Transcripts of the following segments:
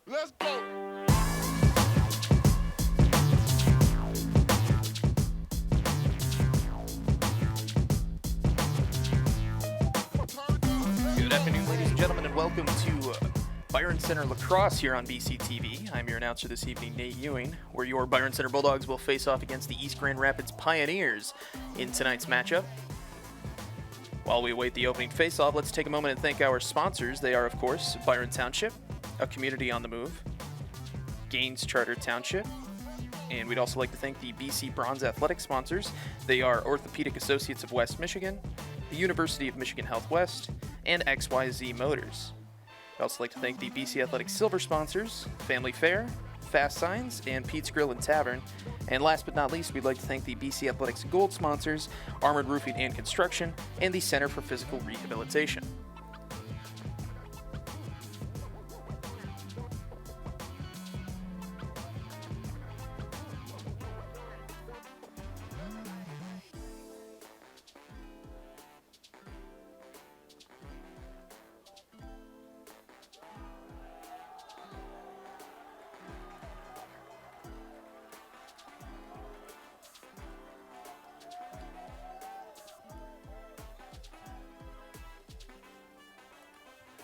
Let's go. Good afternoon, ladies and gentlemen, and welcome to Byron Center Lacrosse here on BCTV. I'm your announcer this evening, Nate Ewing, where your Byron Center Bulldogs will face off against the East Grand Rapids Pioneers in tonight's matchup. While we await the opening face-off, let's take a moment and thank our sponsors. They are, of course, Byron Township, a community on the move, Gaines Charter Township, and we'd also like to thank the BC Bronze Athletic sponsors. They are Orthopedic Associates of West Michigan, the University of Michigan Health West, and XYZ Motors. I'd also like to thank the BC Athletic Silver sponsors, Family Fare, Fast Signs, and Pete's Grill and Tavern. And last but not least, we'd like to thank the BC Athletics Gold sponsors, Armored Roofing and Construction, and the Center for Physical Rehabilitation.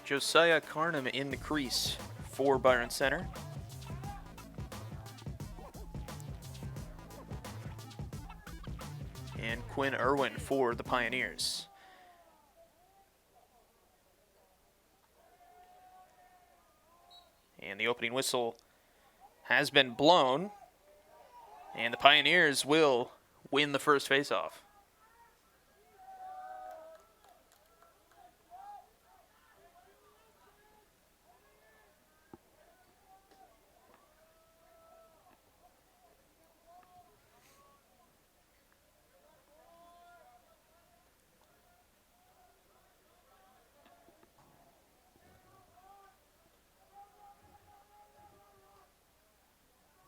Josiah Carnum in the crease for Byron Center. And Quinn Irwin for the Pioneers. And the opening whistle has been blown. And the Pioneers will win the first faceoff.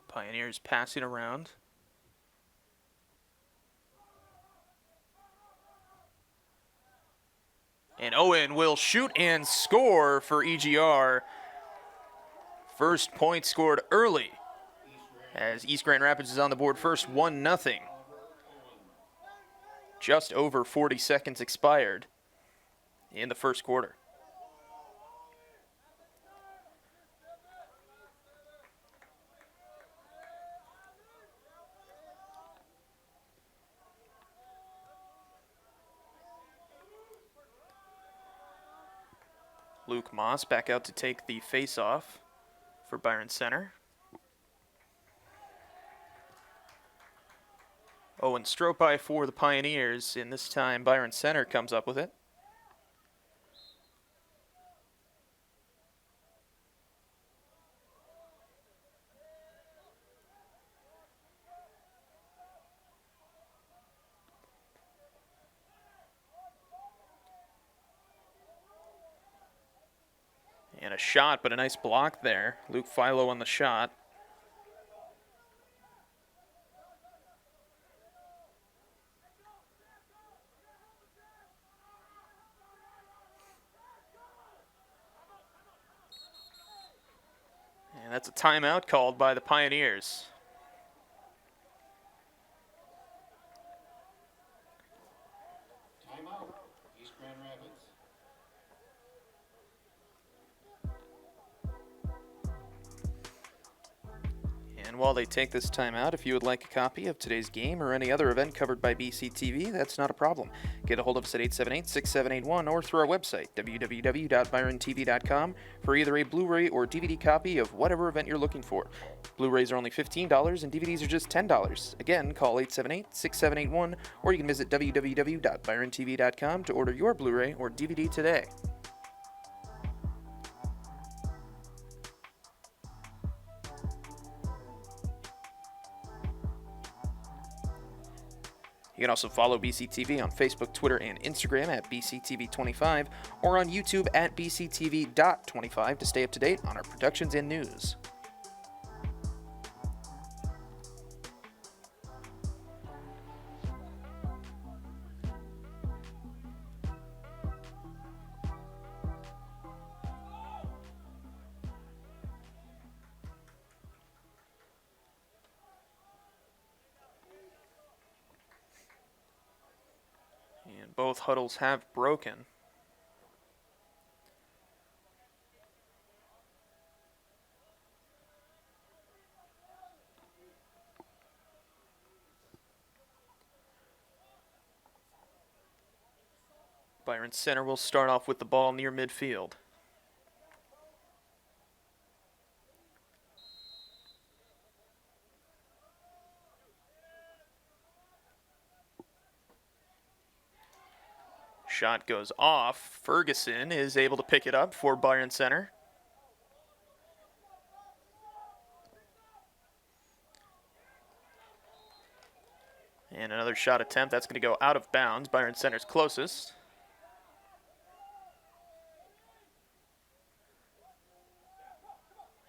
Pioneers passing around. And Owen will shoot and score for EGR. First point scored early as East Grand Rapids is on the board first, 1-0. Just over 40 seconds expired in the first quarter. Luke Moss back out to take the face-off for Byron Center. Owen Stropai for the Pioneers, and this time Byron Center comes up with it. And a shot, but a nice block there. Luke Philo on the shot. And that's a timeout called by the Pioneers. Timeout. East Grand Rapids. And while they take this time out, if you would like a copy of today's game or any other event covered by BCTV, that's not a problem. Get a hold of us at 878-6781 or through our website, www.byrontv.com, for either a Blu-ray or DVD copy of whatever event you're looking for. Blu-rays are only $15 and DVDs are just $10. Again, call 878-6781 or you can visit www.byrontv.com to order your Blu-ray or DVD today. You can also follow BCTV on Facebook, Twitter, and Instagram at BCTV25 or on YouTube at BCTV.25 to stay up to date on our productions and news. Both huddles have broken. Byron Center will start off with the ball near midfield. Shot goes off. Ferguson is able to pick it up for Byron Center. And another shot attempt. That's going to go out of bounds. Byron Center's closest.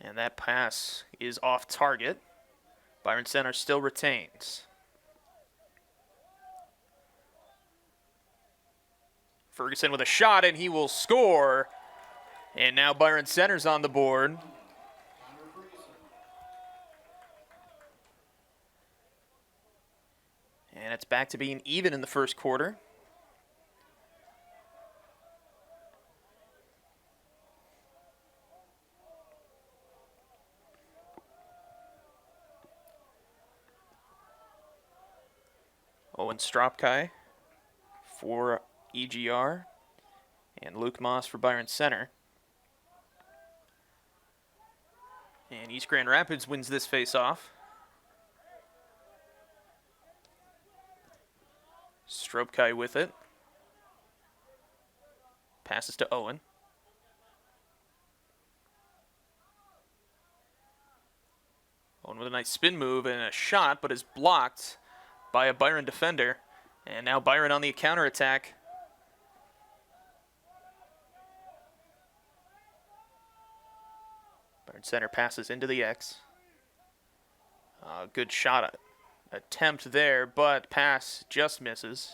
And that pass is off target. Byron Center still retains. Ferguson with a shot, and he will score. And now Byron Center's on the board. And it's back to being even in the first quarter. Owen Stropkai for EGR and Luke Moss for Byron Center. And East Grand Rapids wins this face-off. Stropkai with it. Passes to Owen. Owen with a nice spin move and a shot, but is blocked by a Byron defender. And now Byron on the counterattack. Byron Center passes into the X. Good shot attempt there, but pass just misses.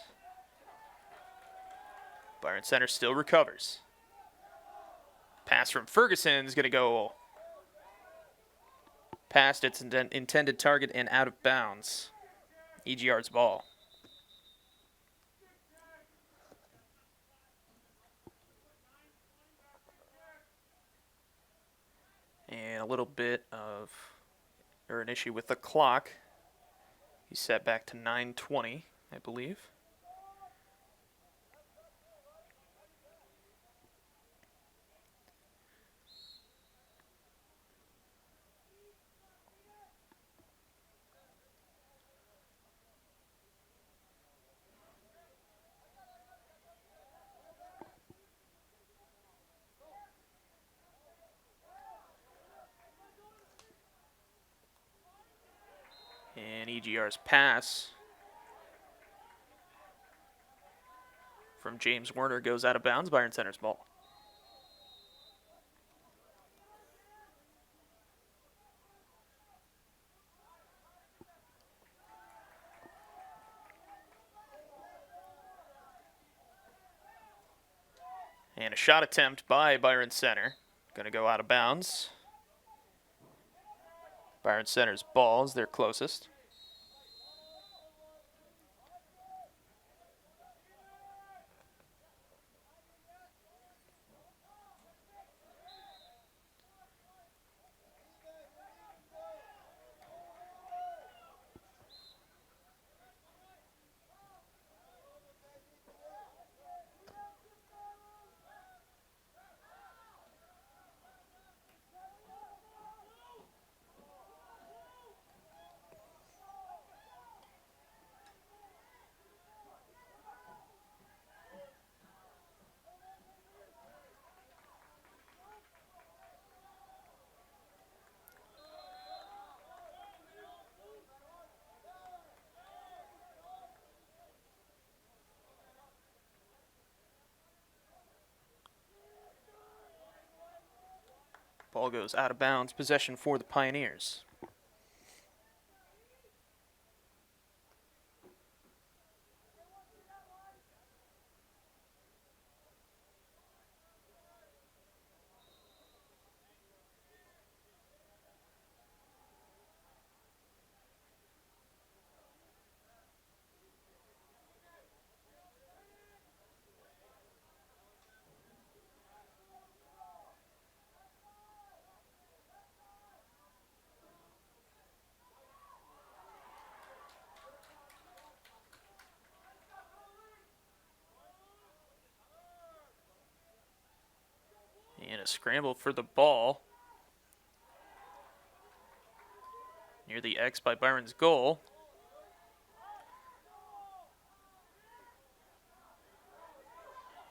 Byron Center still recovers. Pass from Ferguson is going to go past its intended target and out of bounds. EGR's ball. And a little bit of, or an issue with the clock. He's set back to 9:20, I believe. And EGR's pass from James Werner goes out of bounds. Byron Center's ball. And a shot attempt by Byron Center. Going to go out of bounds. Byron Center's ball is their closest. Ball goes out of bounds. Possession for the Pioneers. And a scramble for the ball. Near the X by Byron's goal.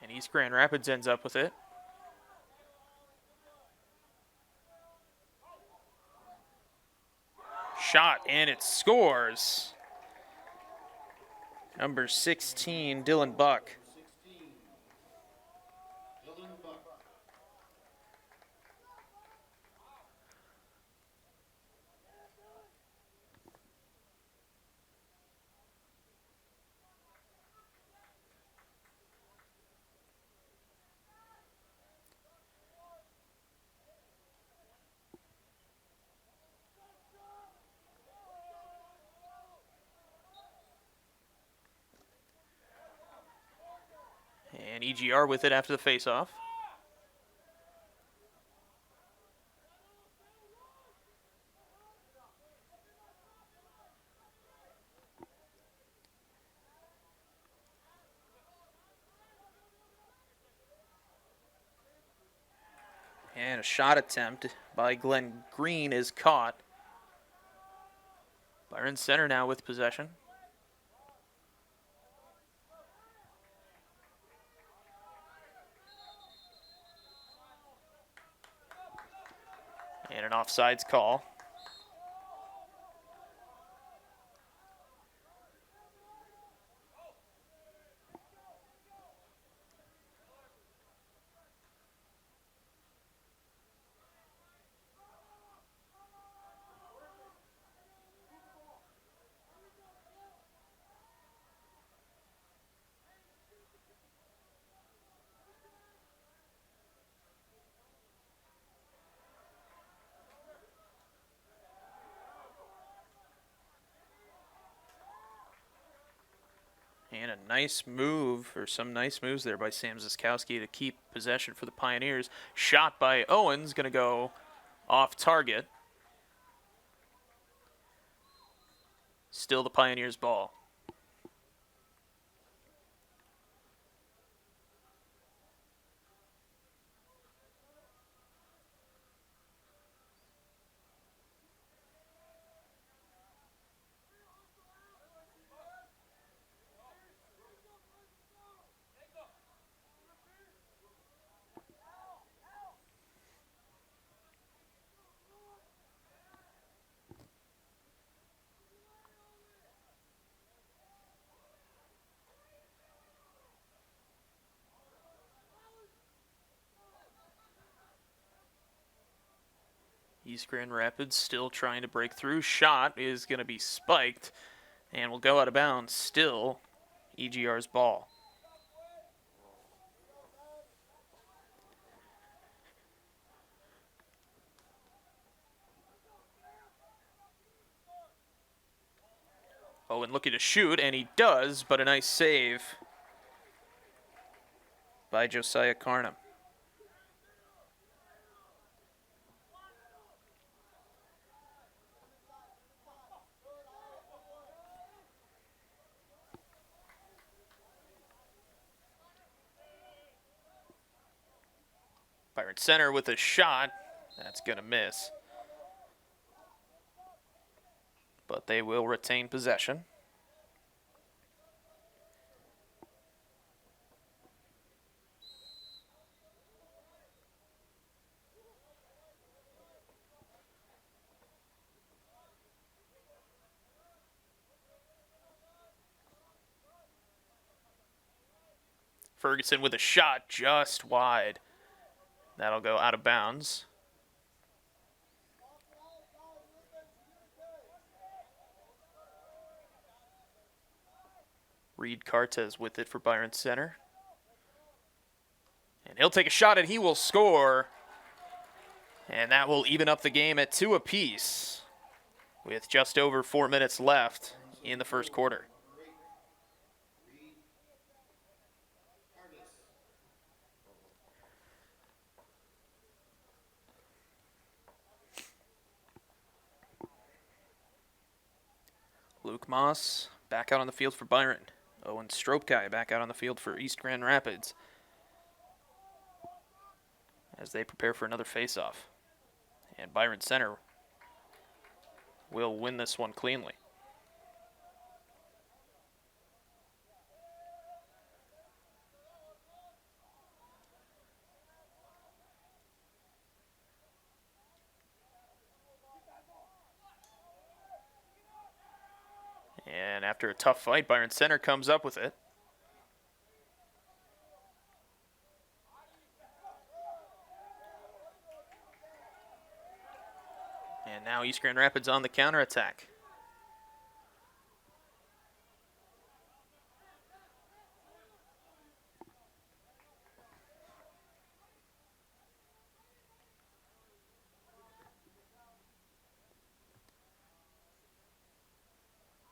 And East Grand Rapids ends up with it. Shot, and it scores. Number 16, Dylan Buck. And EGR with it after the faceoff. And a shot attempt by Glenn Green is caught. Byron Center now with possession. And an offsides call. And a nice move, or some nice moves there by Sam Ziskowski to keep possession for the Pioneers. Shot by Owens, going to go off target. Still the Pioneers' ball. East Grand Rapids still trying to break through. Shot is going to be spiked and will go out of bounds. Still EGR's ball. Owen looking to shoot, and he does, but a nice save by Josiah Carnham. Byron Center with a shot. That's going to miss. But they will retain possession. Ferguson with a shot just wide. That'll go out of bounds. Reed Cartes with it for Byron Center. And he'll take a shot and he will score. And that will even up the game at 2 apiece with just over 4 minutes left in the first quarter. Luke Moss back out on the field for Byron. Owen Stropkai back out on the field for East Grand Rapids. as they prepare for another face-off. And Byron Center will win this one cleanly. And after a tough fight, Byron Center comes up with it. And now East Grand Rapids on the counterattack.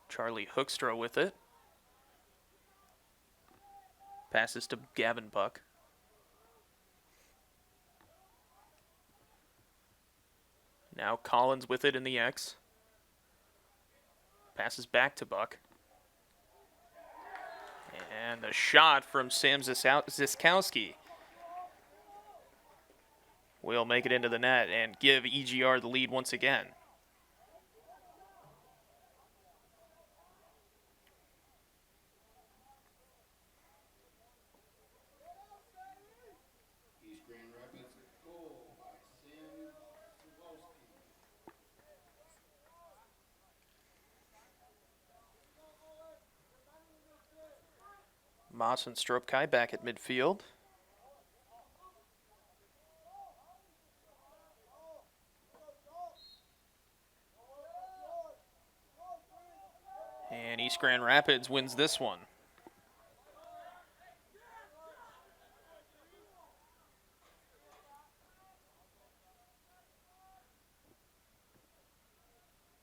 Charlie Hoekstra with it. Passes to Gavin Buck. Now Collins with it in the X. Passes back to Buck. And a shot from Sam Ziskowski will make it into the net and give EGR the lead once again. Moss and Stropkai back at midfield. And East Grand Rapids wins this one.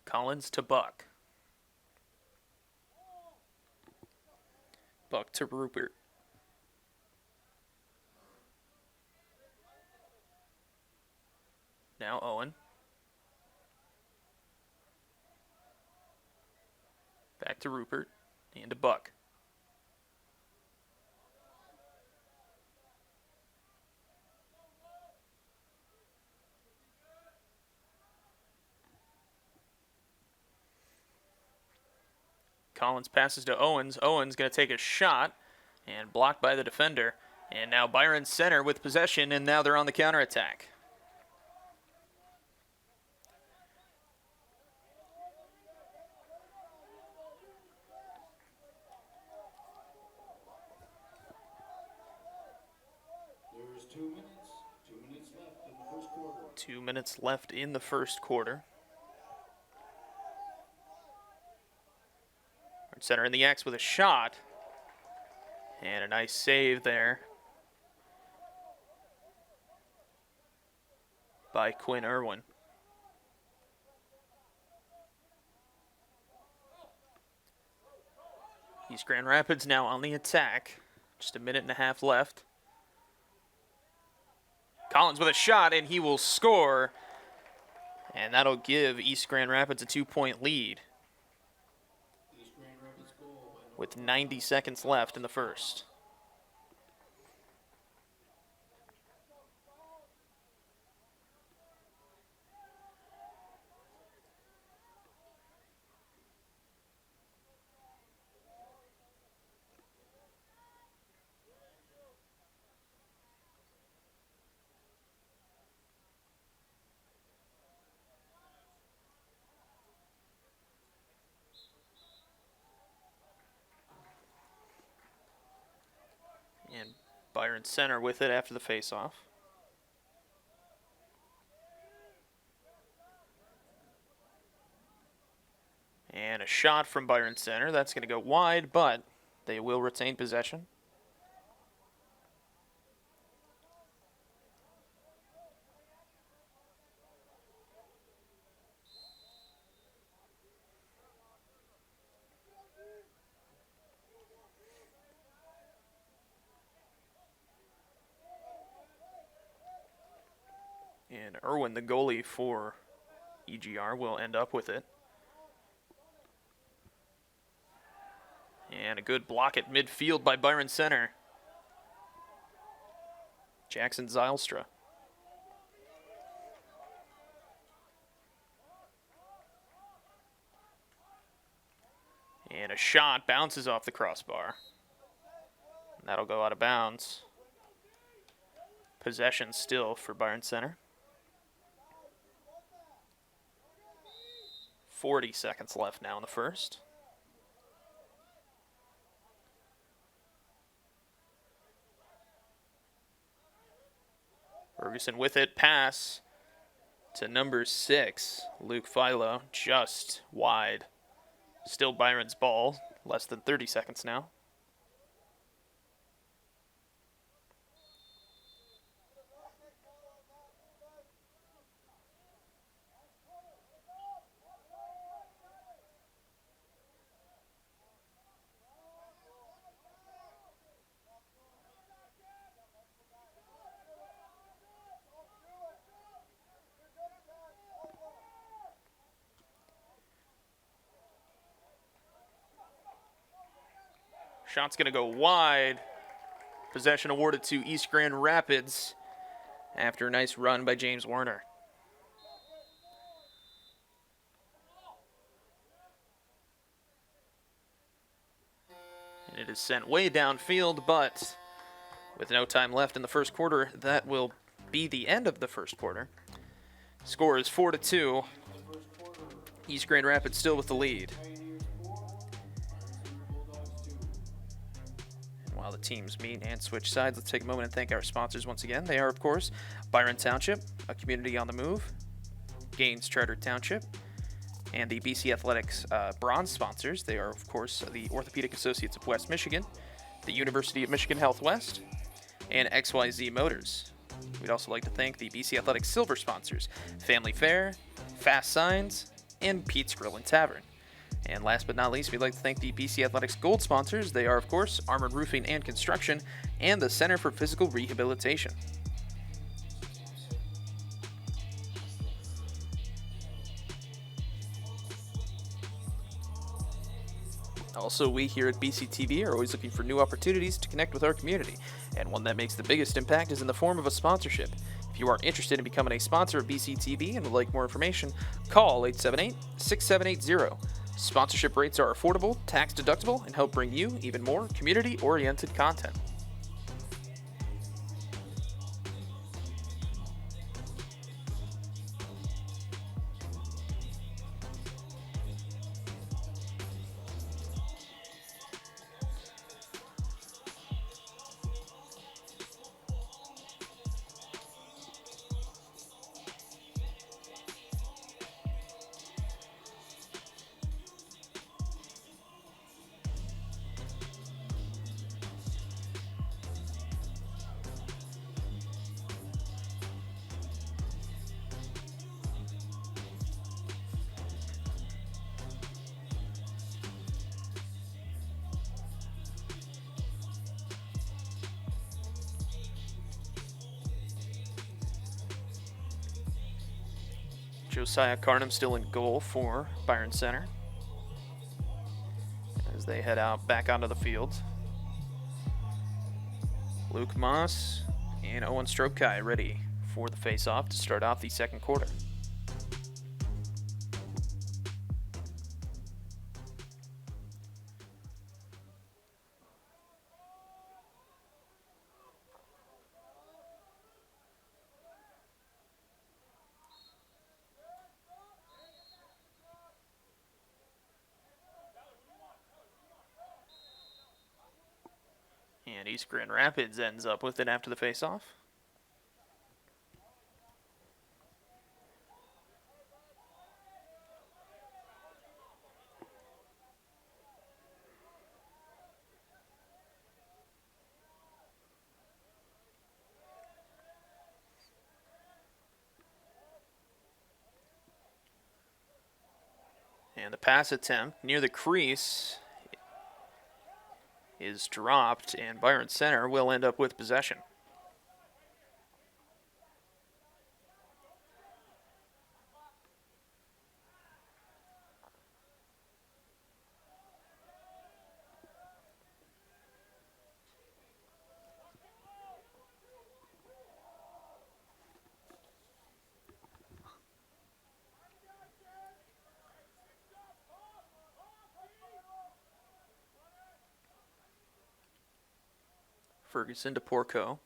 Collins to Buck. Buck to Rupert. Now Owen. Back to Rupert and to Buck. Collins passes to Owens. Owens going to take a shot and blocked by the defender. And now Byron Center with possession, and now they're on the counterattack. There's 2 minutes. 2 minutes left in the first quarter. 2 minutes left in the first quarter. Center in the X with a shot. And a nice save there by Quinn Irwin. East Grand Rapids now on the attack. Just a minute and a half left. Collins with a shot, and he will score. And that'll give East Grand Rapids a 2-point lead with 90 seconds left in the first. And Byron Center with it after the faceoff. And a shot from Byron Center. That's going to go wide, but they will retain possession. And Irwin, the goalie for EGR, will end up with it. And a good block at midfield by Byron Center. Jackson Zylstra. And a shot bounces off the crossbar. And that'll go out of bounds. Possession still for Byron Center. 40 seconds left now in the first. Ferguson with it, pass to number 6, Luke Philo, just wide. Still Byron's ball, less than 30 seconds now. Shot's going to go wide. Possession awarded to East Grand Rapids after a nice run by James Werner. And it is sent way downfield, but with no time left in the first quarter, that will be the end of the first quarter. Score is 4-2. East Grand Rapids still with the lead. While the teams meet and switch sides, let's take a moment and thank our sponsors once again. They are, of course, Byron Township, a community on the move, Gaines Charter Township, and the BC Athletics bronze sponsors. They are, of course, the Orthopedic Associates of West Michigan, the University of Michigan Health West, and XYZ Motors. We'd also like to thank the BC Athletics silver sponsors, Family Fare, Fast Signs, and Pete's Grill and Tavern. And last but not least, we'd like to thank the BC Athletics Gold sponsors. They are, of course, Armored Roofing and Construction and the Center for Physical Rehabilitation. Also, we here at BCTV are always looking for new opportunities to connect with our community, and one that makes the biggest impact is in the form of a sponsorship. If you are interested in becoming a sponsor of BCTV and would like more information, call 878-6780. Sponsorship rates are affordable, tax deductible, and help bring you even more community-oriented content. Josiah Carnum still in goal for Byron Center as they head out back onto the field. Luke Moss and Owen Strokai ready for the face-off to start off the second quarter. And East Grand Rapids ends up with it after the face-off. And the pass attempt near the crease is dropped, and Byron Center will end up with possession. Ferguson to Porco.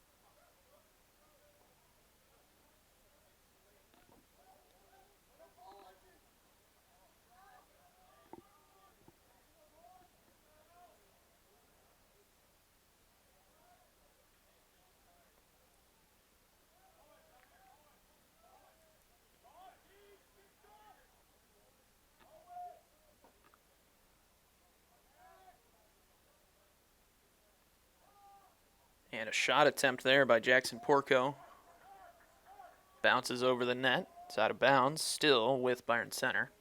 And a shot attempt there by Jackson Porco. Bounces over the net. It's out of bounds, still with Byron Center.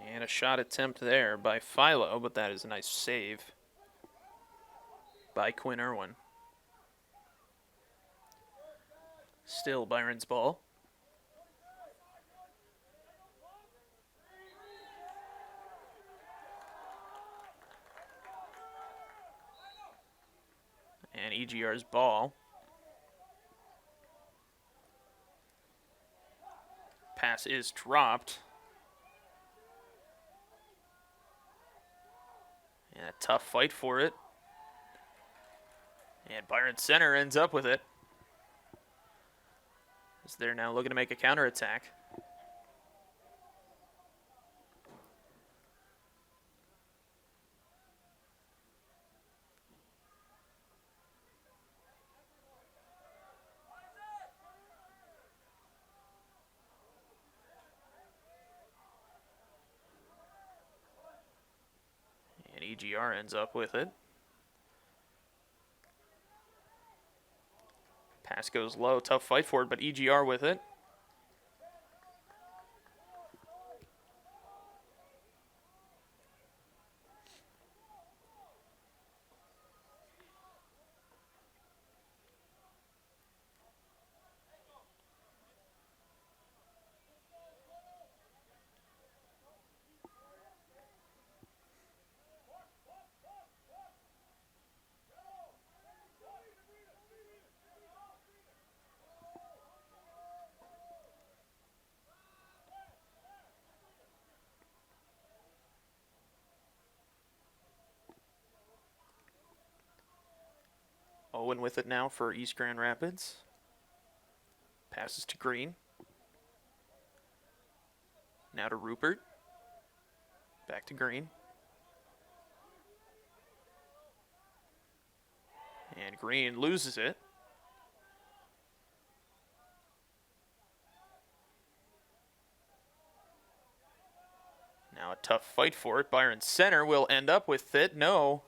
And a shot attempt there by Philo, but that is a nice save by Quinn Irwin. Still Byron's ball. And EGR's ball. Pass is dropped. And a tough fight for it. And Byron Center ends up with it. As they're now looking to make a counterattack. And EGR ends up with it. Pass goes low, tough fight for it, but EGR with it. Owen with it now for East Grand Rapids. Passes to Green. Now to Rupert. Back to Green. And Green loses it. Now a tough fight for it. Byron Center will end up with it. No.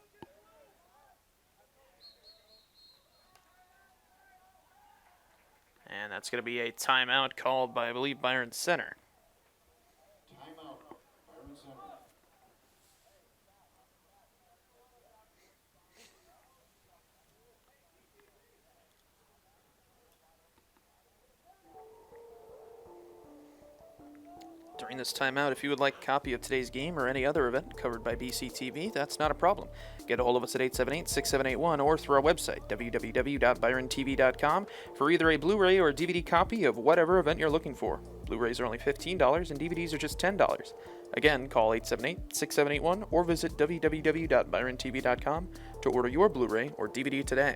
And that's going to be a timeout called by, I believe, Byron Center. Timeout, Byron Center. During this timeout, if you would like a copy of today's game or any other event covered by BCTV, that's not a problem. Get a hold of us at 878-6781 or through our website, www.byrontv.com, for either a Blu-ray or DVD copy of whatever event you're looking for. Blu-rays are only $15 and DVDs are just $10. Again, call 878-6781 or visit www.byrontv.com to order your Blu-ray or DVD today.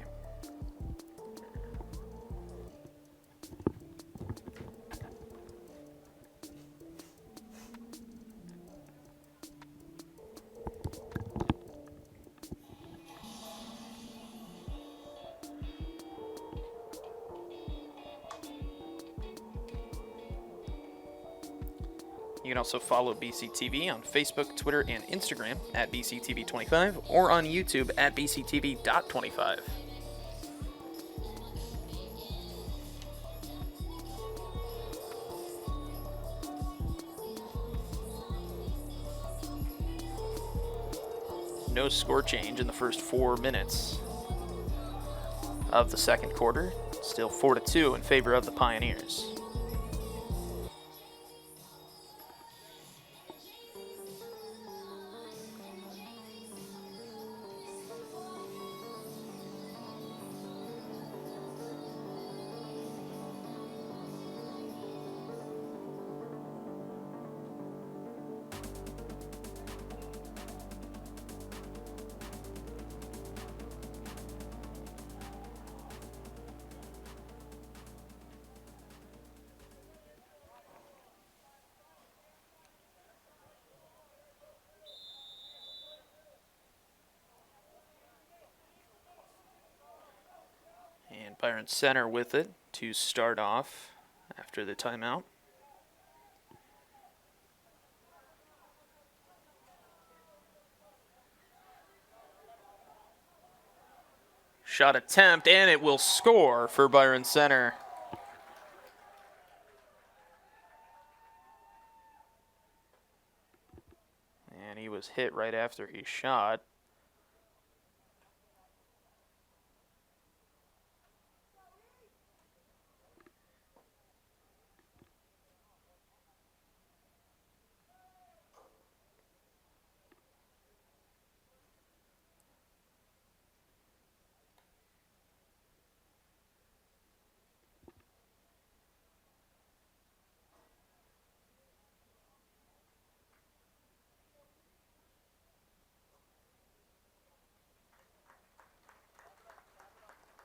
You can also follow BCTV on Facebook, Twitter, and Instagram at BCTV25 or on YouTube at BCTV.25. No score change in the first 4 minutes of the second quarter. Still 4-2 in favor of the Pioneers. And Byron Center with it to start off after the timeout. Shot attempt, and it will score for Byron Center. And he was hit right after he shot.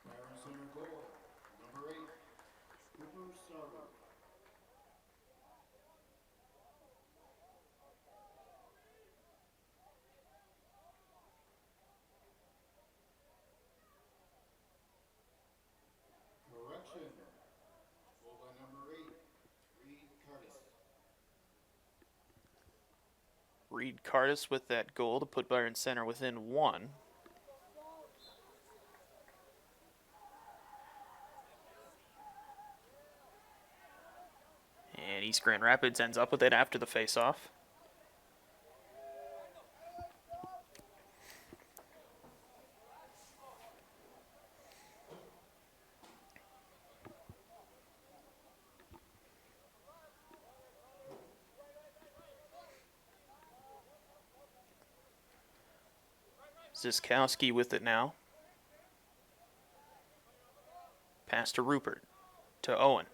Byron Center goal, number 8, Cooper Sarver. Correction, goal by number 8, Reed Curtis. Reed Curtis with that goal to put Byron Center within 1. And East Grand Rapids ends up with it after the faceoff. Ziskowski with it now. Pass to Rupert. To Owen.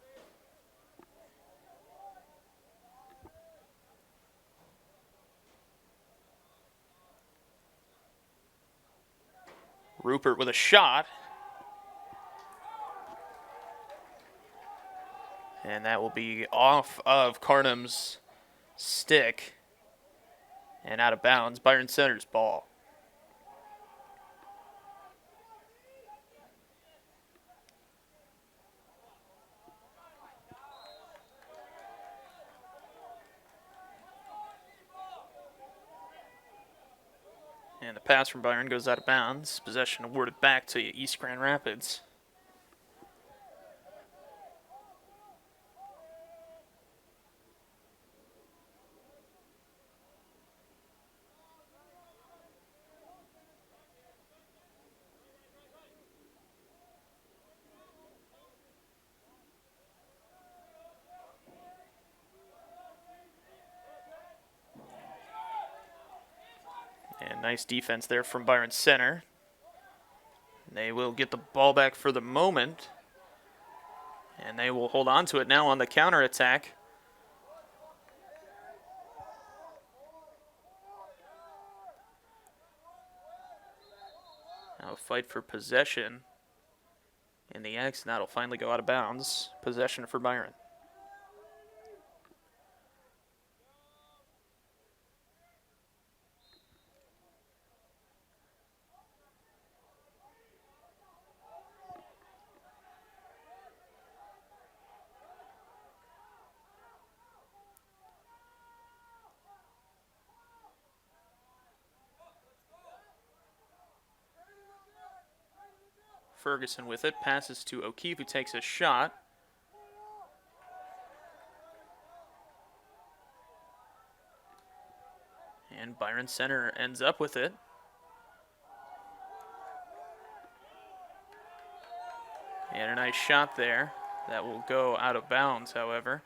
Rupert with a shot. And that will be off of Carnham's stick and out of bounds. Byron Center's ball. And the pass from Byron goes out of bounds. Possession awarded back to East Grand Rapids. And nice defense there from Byron Center. They will get the ball back for the moment. And they will hold on to it now on the counterattack. Now a fight for possession in the X, and that'll finally go out of bounds. Possession for Byron. Ferguson with it, passes to O'Keefe, who takes a shot. And Byron Center ends up with it. And a nice shot there. That will go out of bounds, however.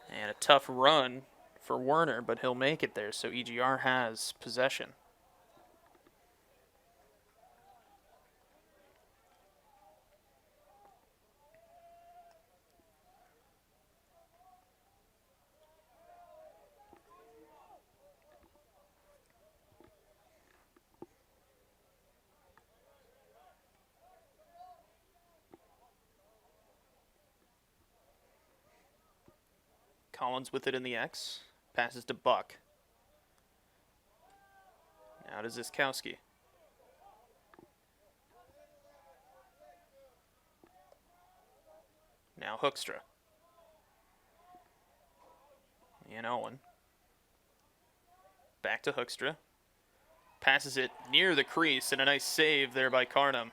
And a tough run for Werner, but he'll make it there, so EGR has possession. Collins with it in the X. Passes to Buck. Now to Ziskowski. Now Hoekstra. And Owen. Back to Hoekstra. Passes it near the crease, and a nice save there by Carnum.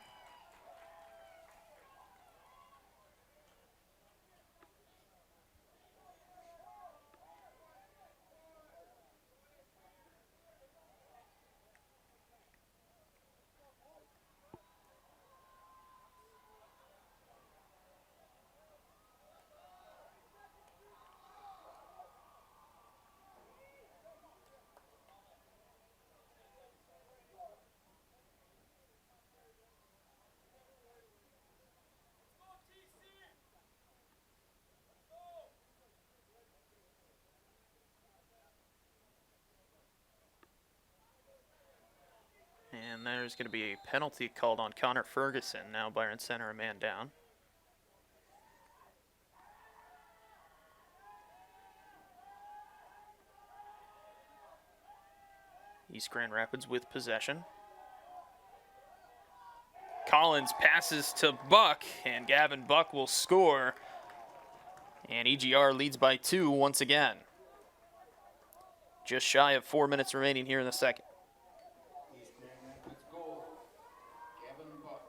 And there's going to be a penalty called on Connor Ferguson. Now Byron Center a man down. East Grand Rapids with possession. Collins passes to Buck, and Gavin Buck will score. And EGR leads by 2 once again. Just shy of 4 minutes remaining here in the second. East Grand Rapids goal, Gavin Buck.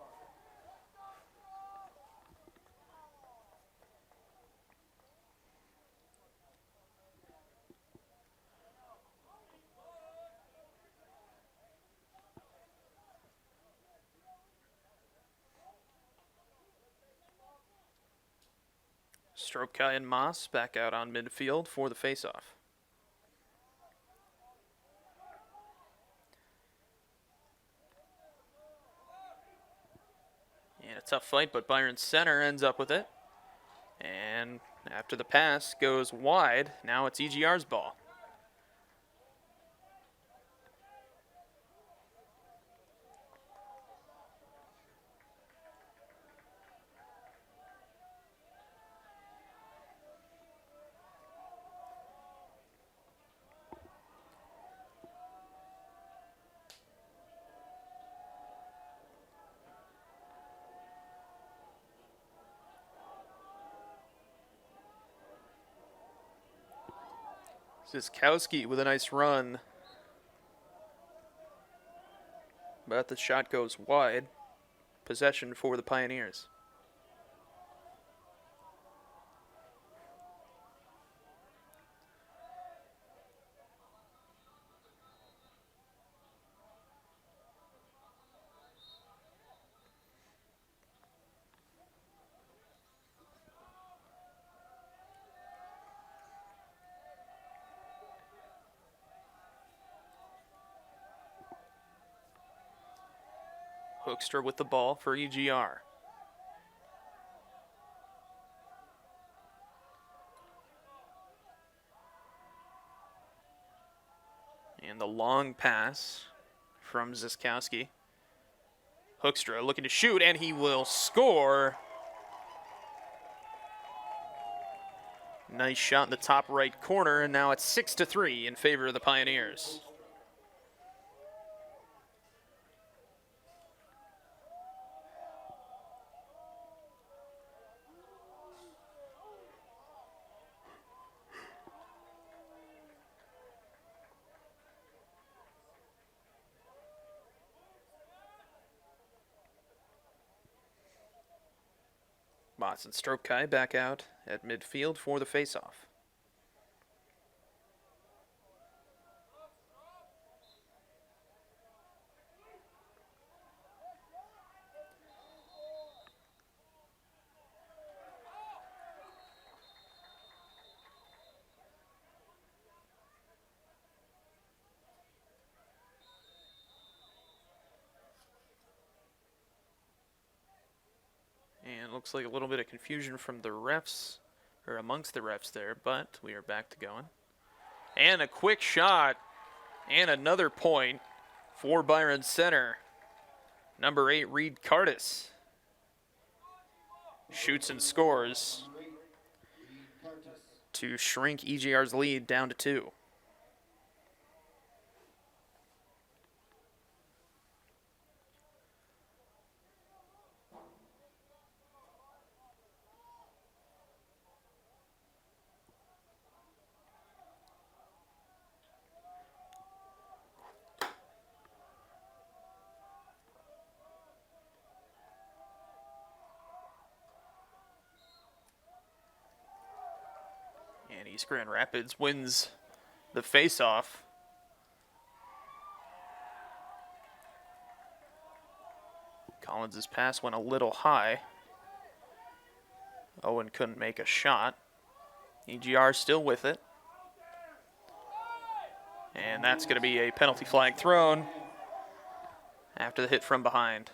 Stropkai and Moss back out on midfield for the faceoff. And a tough fight, but Byron Center ends up with it. And after the pass goes wide, now it's EGR's ball. Ziskowski with a nice run. But the shot goes wide. Possession for the Pioneers. Hoekstra with the ball for EGR. And the long pass from Ziskowski. Hoekstra looking to shoot, and he will score. Nice shot in the top right corner, and now it's 6-3 in favor of the Pioneers. Moss and Stropkai back out at midfield for the faceoff. And looks like a little bit of confusion from the refs, or amongst the refs there, but we are back to going. And a quick shot, and another point for Byron Center. Number 8, Reed Cardis. Shoots and scores to shrink EGR's lead down to 2. East Grand Rapids wins the faceoff. Collins' pass went a little high. Owen couldn't make a shot. EGR still with it. And that's going to be a penalty flag thrown after the hit from behind.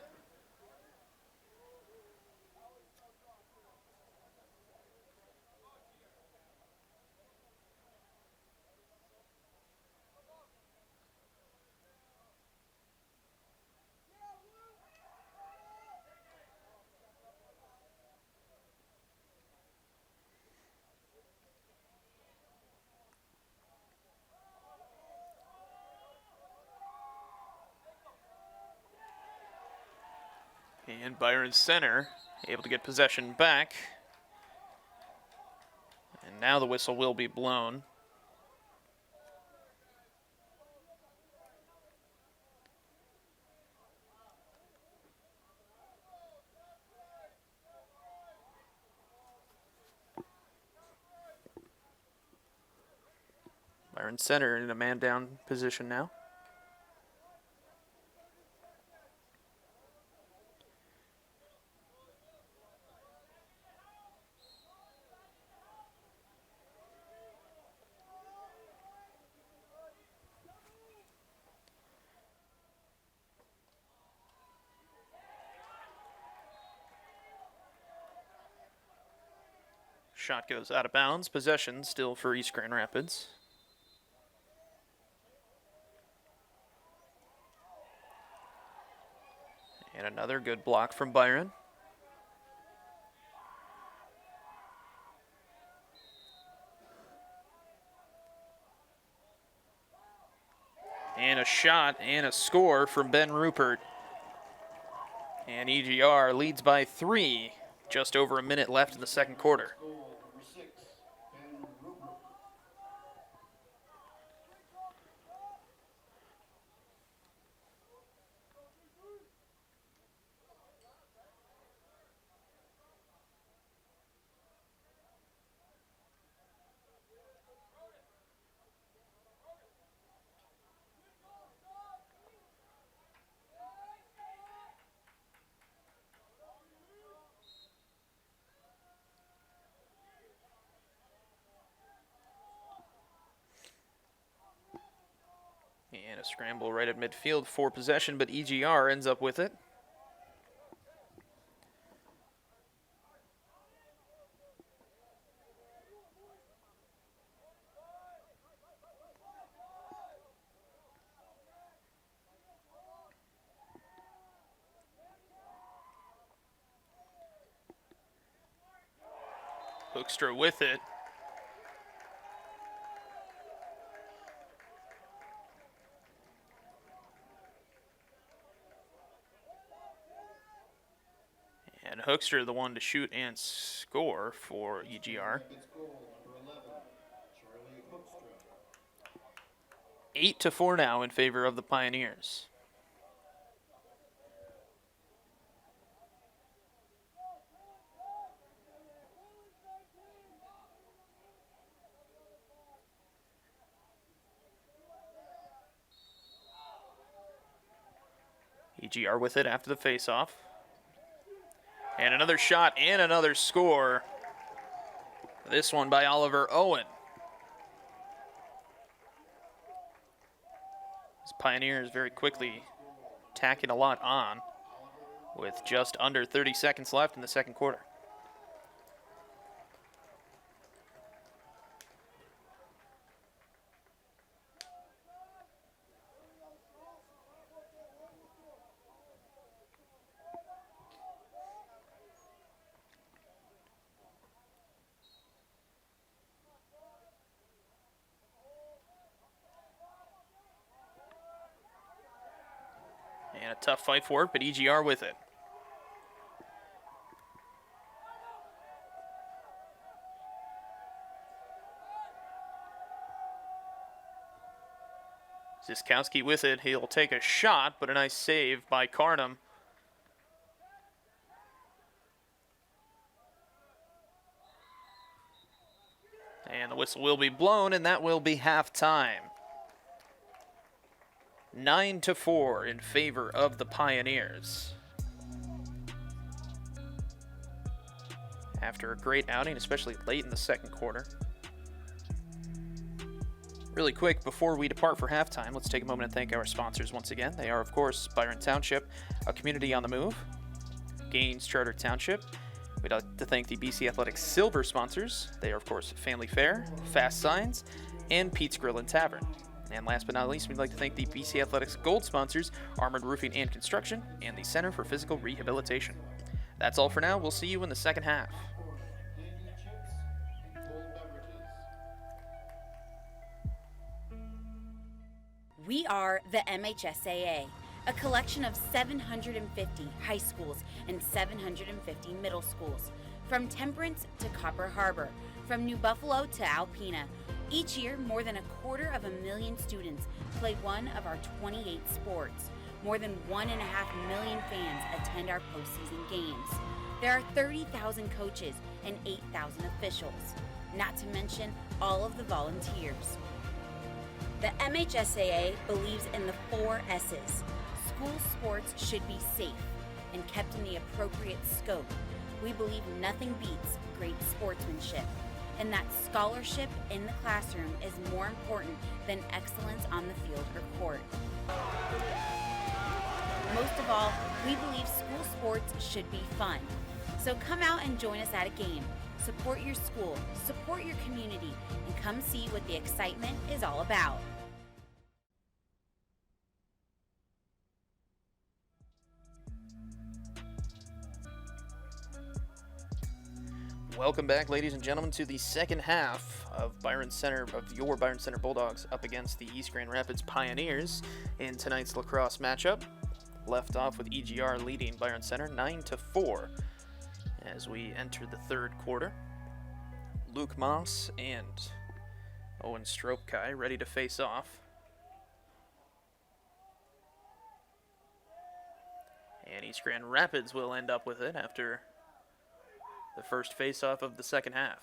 And Byron center able to get possession back. And now the whistle will be blown. Byron center in a man down position now. Shot goes out of bounds. Possession still for East Grand Rapids. And another good block from Byron. And a shot and a score from Ben Rupert. And EGR leads by 3. Just over a minute left in the second quarter. Goal number 6, Ben Rupert. And a scramble right at midfield for possession, but EGR ends up with it. Hoekstra with it. And Hoekstra the one to shoot and score for EGR. Rapids goal number 11, Charlie Hoekstra. 8-4 now in favor of the Pioneers. EGR with it after the faceoff. And another shot and another score. This one by Oliver Owen. His Pioneers very quickly tacking a lot on with just under 30 seconds left in the second quarter. And a tough fight for it, but EGR with it. Ziskowski with it. He'll take a shot, but a nice save by Carnum. And the whistle will be blown, and that will be halftime. 9-4 in favor of the Pioneers. After a great outing, especially late in the second quarter. Really quick, before we depart for halftime, let's take a moment and thank our sponsors once again. They are, of course, Byron Township, a community on the move, Gaines Charter Township. We'd like to thank the BC Athletics Silver sponsors. They are, of course, Family Fare, Fast Signs, and Pete's Grill and Tavern. And last but not least, we'd like to thank the BC Athletics Gold sponsors, Armored Roofing and Construction, and the Center for Physical Rehabilitation. That's all for now. We'll see you in the second half. Candy chips and cold beverages. We are the MHSAA, a collection of 750 high schools and 750 middle schools, from Temperance to Copper Harbor, from New Buffalo to Alpena. Each year, more than 250,000 students play one of our 28 sports. More than 1.5 million fans attend our postseason games. There are 30,000 coaches and 8,000 officials, not to mention all of the volunteers. The MHSAA believes in the 4 S's. School sports should be safe and kept in the appropriate scope. We believe nothing beats great sportsmanship, and that scholarship in the classroom is more important than excellence on the field or court. Most of all, we believe school sports should be fun. So come out and join us at a game. Support your school, support your community, and come see what the excitement is all about. Welcome back, ladies and gentlemen, to the second half of your Byron Center Bulldogs up against the East Grand Rapids Pioneers in tonight's lacrosse matchup. Left off with EGR leading Byron Center 9-4 as we enter the third quarter. Luke Moss and Owen Stropkai ready to face off. And East Grand Rapids will end up with it after the first face-off of the second half.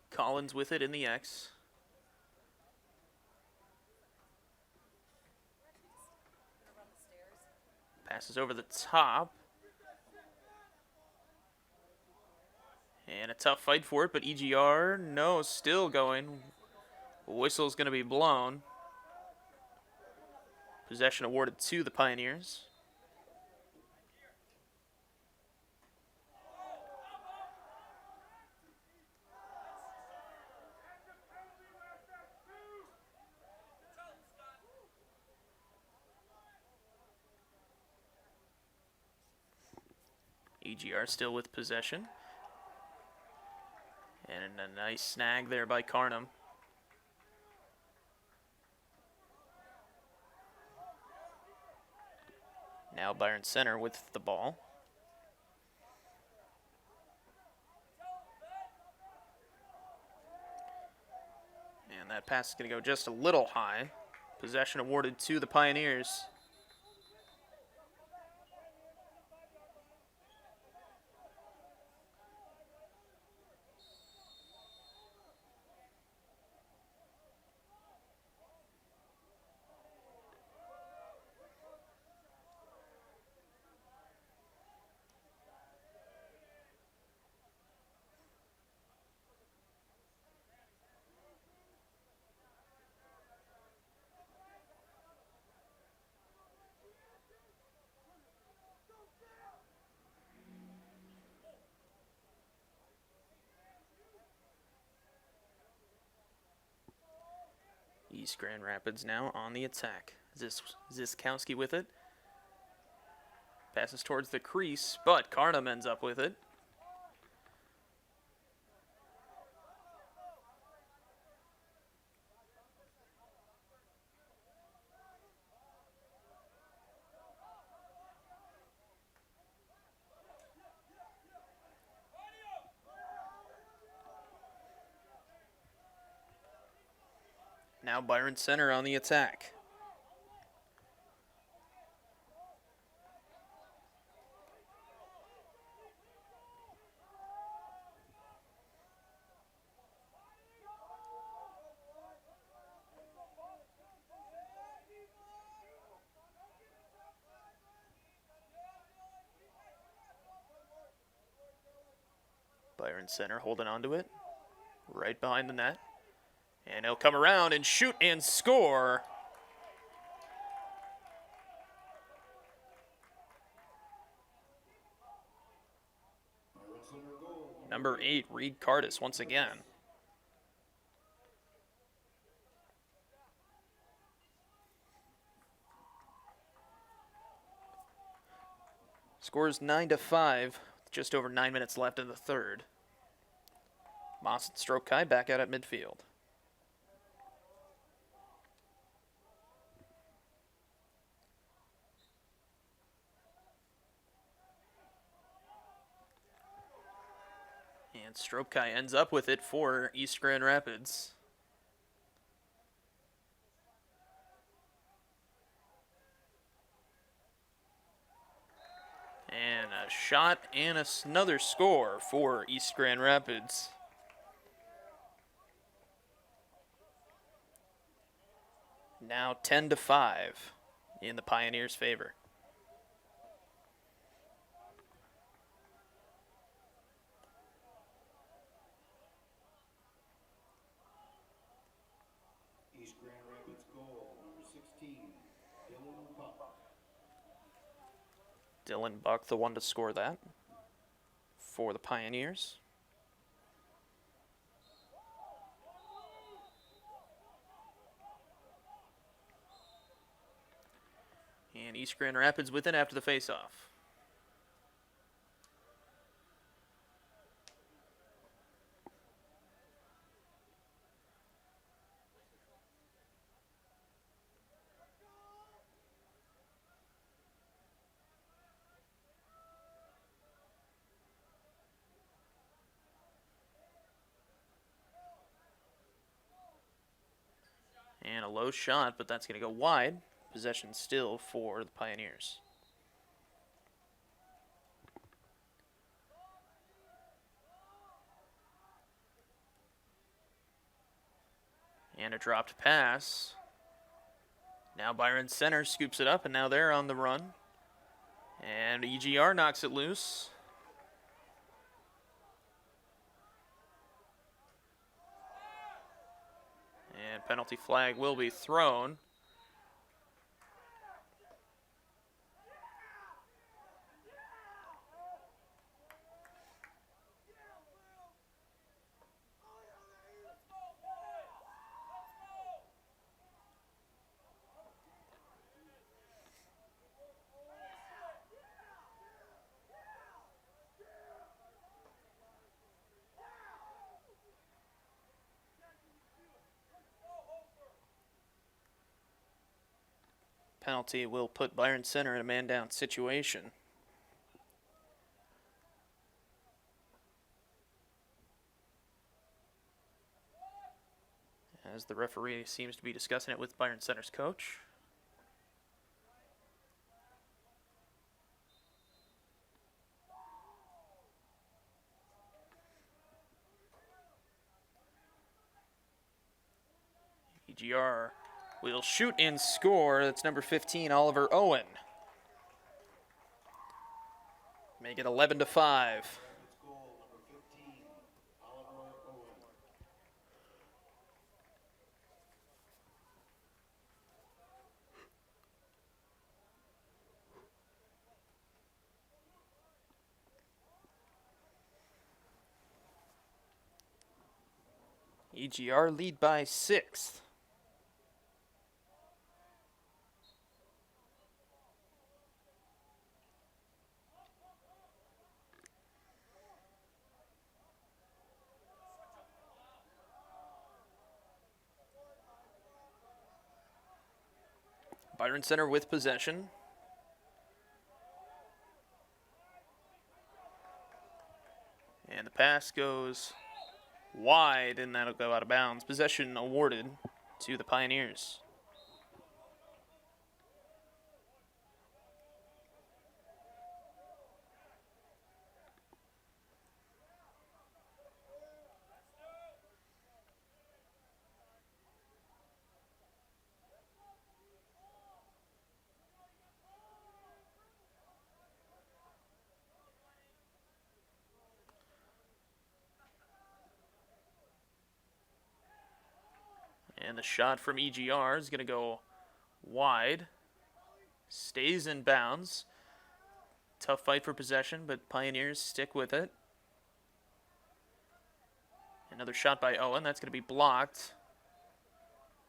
Collins with it in the X. Passes over the top. And a tough fight for it, but EGR, no, still going. Whistle's going to be blown. Possession awarded to the Pioneers. EGR still with possession. And a nice snag there by Carnum. Now Byron Center with the ball. And that pass is going to go just a little high. Possession awarded to the Pioneers. East Grand Rapids now on the attack. Ziskowski with it. Passes towards the crease, but Carnum ends up with it. Now Byron Center on the attack. Byron Center holding on to it. Right behind the net. And he'll come around and shoot and score. Byron Center goal. Number 8, Reed Cardis once again. Scores 9-5, just over 9 minutes left in the third. Moss and Strokai back out at midfield. And Strokai ends up with it for East Grand Rapids. And a shot and another score for East Grand Rapids. Now 10-5 in the Pioneers' favor. East Grand Rapids goal, number 16, Dylan Buck. Dylan Buck, the one to score that for the Pioneers. And East Grand Rapids with it after the faceoff. And a low shot, but that's going to go wide. Possession still for the Pioneers. And a dropped pass. Now Byron Center scoops it up, and now they're on the run. And EGR knocks it loose. And penalty flag will be thrown. Penalty will put Byron Center in a man-down situation. As the referee seems to be discussing it with Byron Center's coach. EGR will shoot and score. That's number 15, Oliver Owen. Make it 11-5. Rapids goal, number 15, Oliver Owen. EGR lead by 6. Byron Center with possession. And the pass goes wide, and that'll go out of bounds. Possession awarded to the Pioneers. And the shot from EGR is going to go wide. Stays in bounds. Tough fight for possession, but Pioneers stick with it. Another shot by Owen. That's going to be blocked.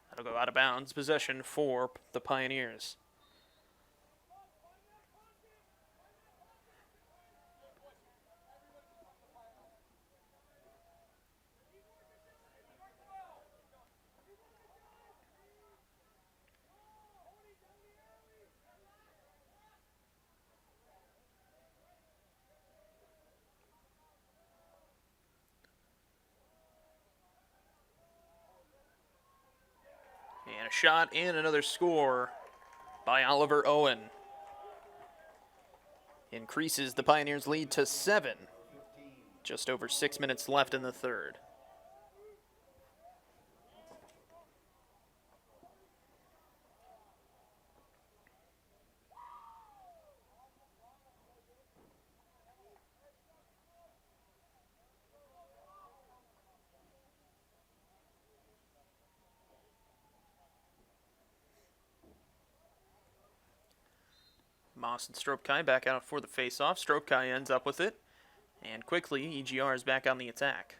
That'll go out of bounds. Possession for the Pioneers. And a shot and another score by Oliver Owen. Increases the Pioneers' lead to 7. Just over 6 minutes left in the third. Moss and Stropkai back out for the face-off. Stropkai ends up with it. And quickly, EGR is back on the attack.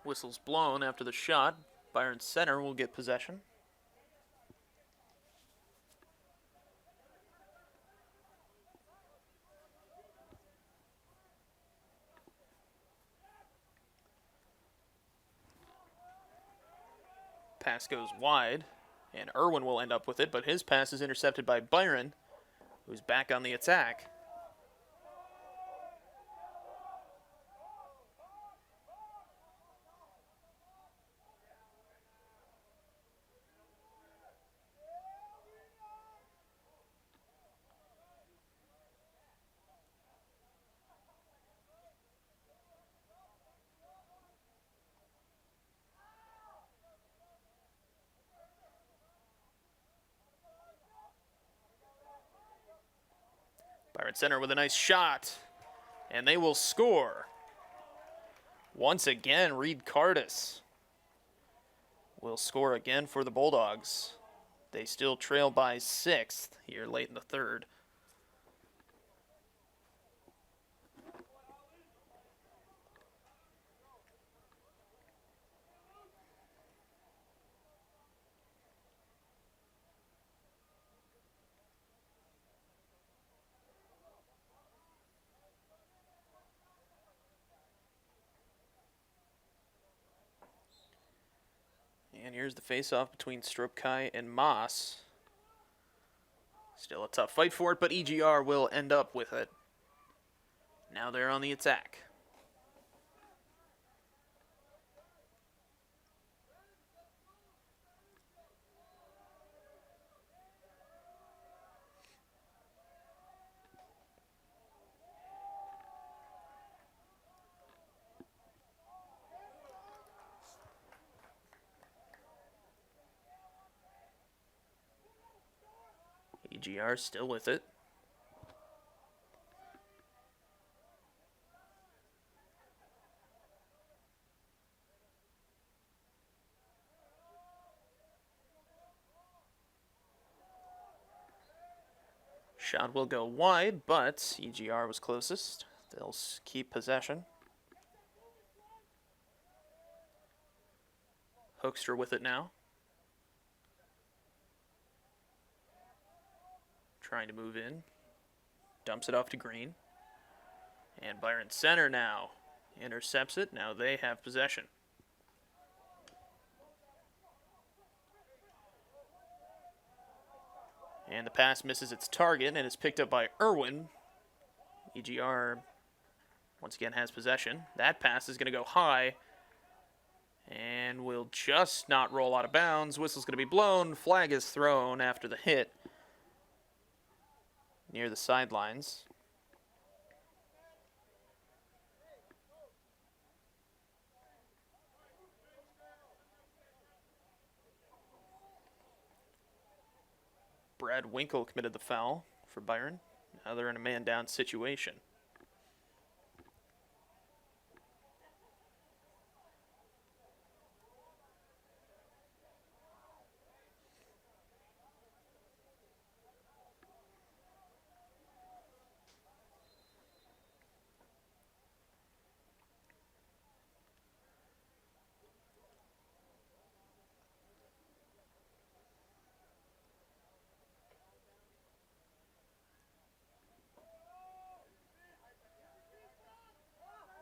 Whistle's blown after the shot. Byron center will get possession. Pass goes wide, and Irwin will end up with it, but his pass is intercepted by Byron, who's back on the attack. Byron center with a nice shot, and they will score. Once again, Reed Cardis will score again for the Bulldogs. They still trail by 6 here late in the third. And here's the face-off between Stropkai and Moss. Still a tough fight for it, but EGR will end up with it. Now they're on the attack. EGR still with it. Shot will go wide, but EGR was closest. They'll keep possession. Hoekstra with it now. Trying to move in. Dumps it off to Green. And Byron Center now intercepts it. Now they have possession. And the pass misses its target and is picked up by Irwin. EGR once again has possession. That pass is going to go high and will just not roll out of bounds. Whistle's going to be blown. Flag is thrown after the hit near the sidelines. Brad Winkle committed the foul for Byron. Now they're in a man-down situation.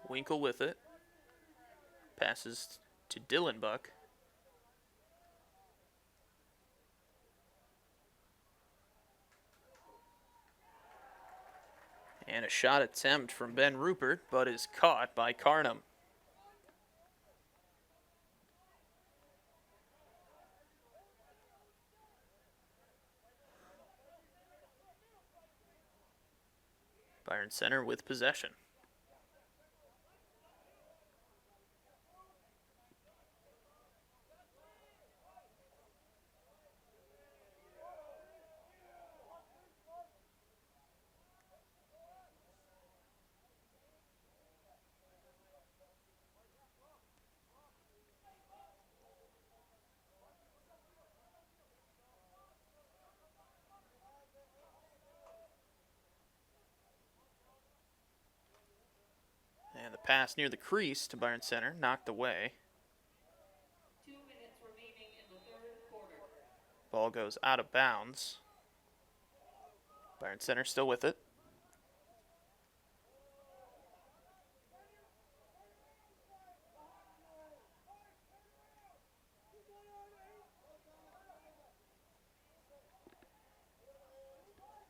Winkle with it. Passes to Dylan Buck. And a shot attempt from Ben Rupert, but is caught by Carnum. Byron Center with possession. And the pass near the crease to Byron Center, knocked away. 2 minutes remaining in the third quarter. Ball goes out of bounds. Byron Center still with it.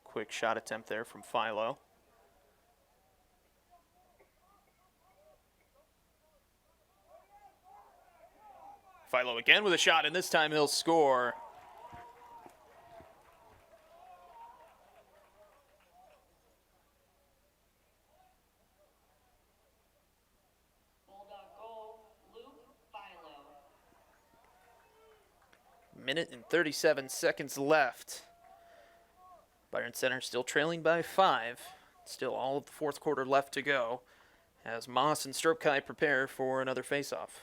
Quick shot attempt there from Philo. Philo again with a shot, and this time he'll score. Bulldog goal, Luke Philo. Minute and 37 seconds left. Byron Center still trailing by 5. Still all of the fourth quarter left to go as Moss and Stropkai prepare for another faceoff.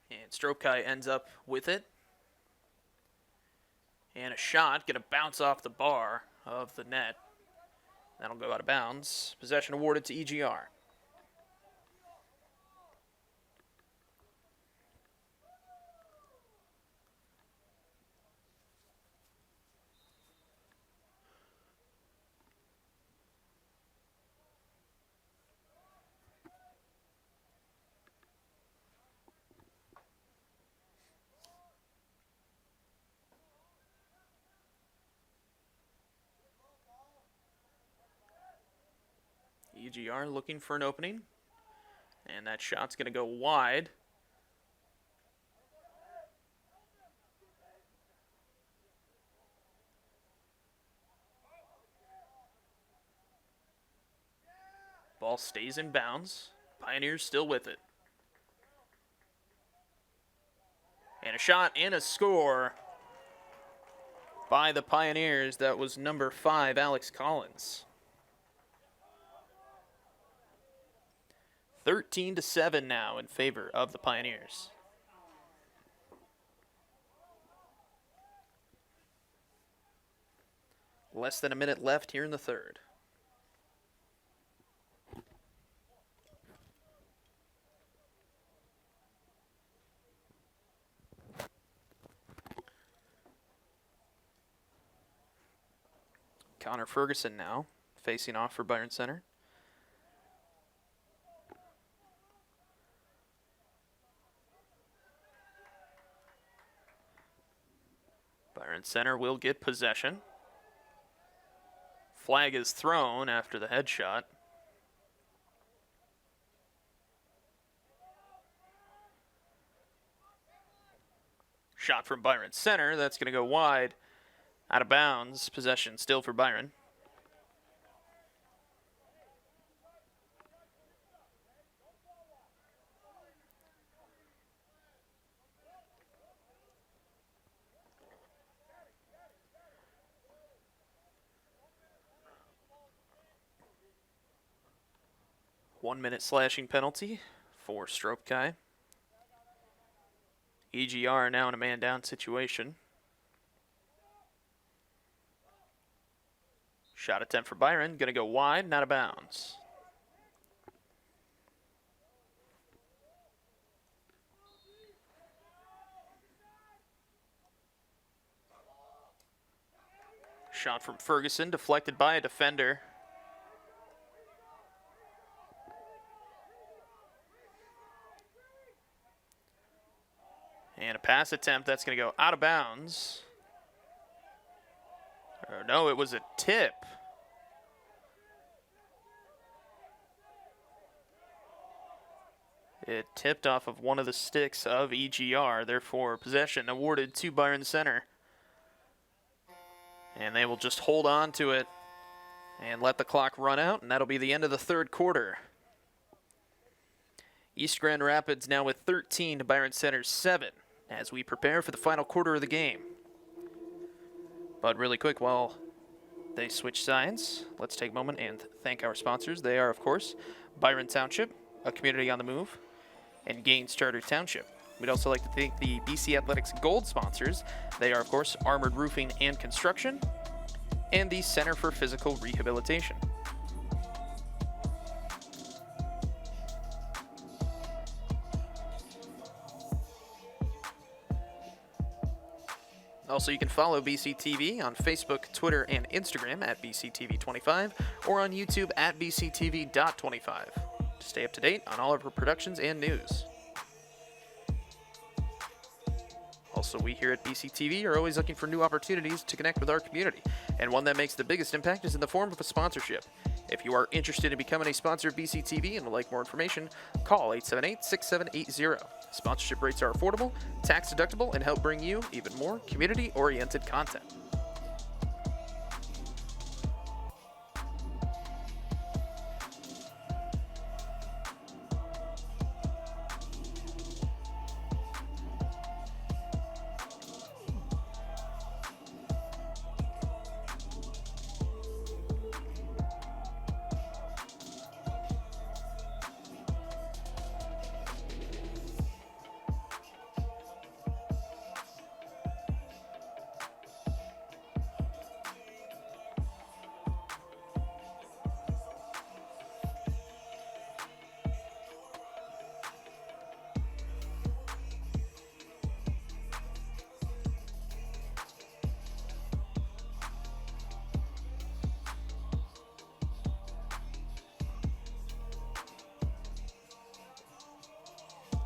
And Stropkai ends up with it. And a shot, going to bounce off the bar of the net. That'll go out of bounds. Possession awarded to EGR. EGR looking for an opening. And that shot's going to go wide. Ball stays in bounds. Pioneers still with it. And a shot and a score by the Pioneers. That was number 5, Alex Collins. 13-7 now in favor of the Pioneers. Less than a minute left here in the third. Connor Ferguson now facing off for Byron Center. Byron Center will get possession. Flag is thrown after the headshot. Shot from Byron Center. That's going to go wide. Out of bounds. Possession still for Byron. One-minute slashing penalty for Stropkai. EGR now in a man-down situation. Shot attempt for Byron. Going to go wide and out of bounds. Shot from Ferguson, deflected by a defender. And a pass attempt that's going to go out of bounds. Or no, it was a tip. It tipped off of one of the sticks of EGR, therefore possession awarded to Byron Center. And they will just hold on to it and let the clock run out, and that'll be the end of the third quarter. East Grand Rapids now with 13 to Byron Center's 7 as we prepare for the final quarter of the game. But really quick, while they switch sides, let's take a moment and thank our sponsors. They are, of course, Byron Township, a community on the move, and Gaines Charter Township. We'd also like to thank the BC Athletics Gold sponsors. They are, of course, Armored Roofing and Construction, and the Center for Physical Rehabilitation. Also, you can follow BCTV on Facebook, Twitter, and Instagram at BCTV25 or on YouTube at BCTV.25 to stay up to date on all of our productions and news. Also, we here at BCTV are always looking for new opportunities to connect with our community, and one that makes the biggest impact is in the form of a sponsorship. If you are interested in becoming a sponsor of BCTV and would like more information, call 878-6780. Sponsorship rates are affordable, tax deductible, and help bring you even more community-oriented content.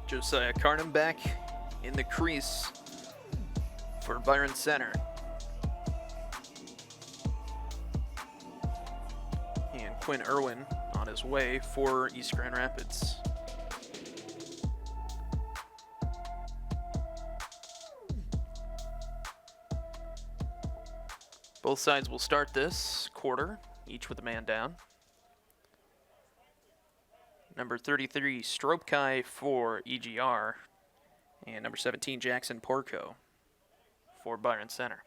Josiah Carnham back in the crease for Byron Center. And Quinn Irwin on his way for East Grand Rapids. Both sides will start this quarter, each with a man down. Number 33, Stropkai for EGR, and number 17, Jackson Porco for Byron Center.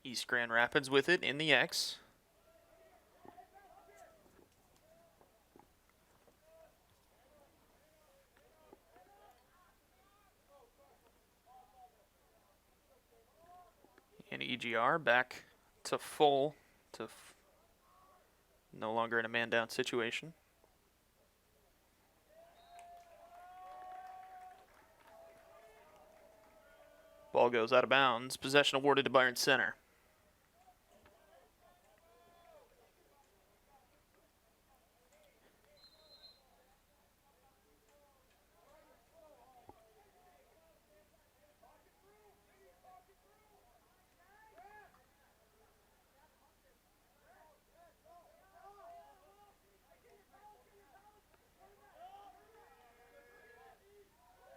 East Grand Rapids with it in the X. And EGR back to full, no longer in a man-down situation. Ball goes out of bounds. Possession awarded to Byron Center.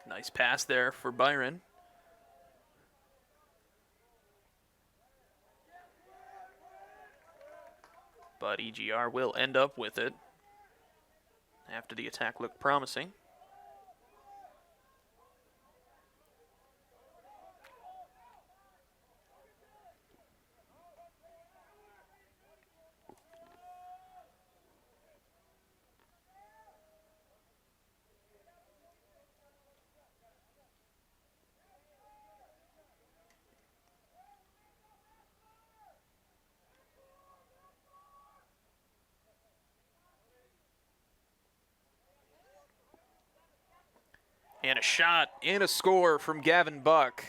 Nice pass there for Byron. But EGR will end up with it after the attack looked promising. And a shot and a score from Gavin Buck,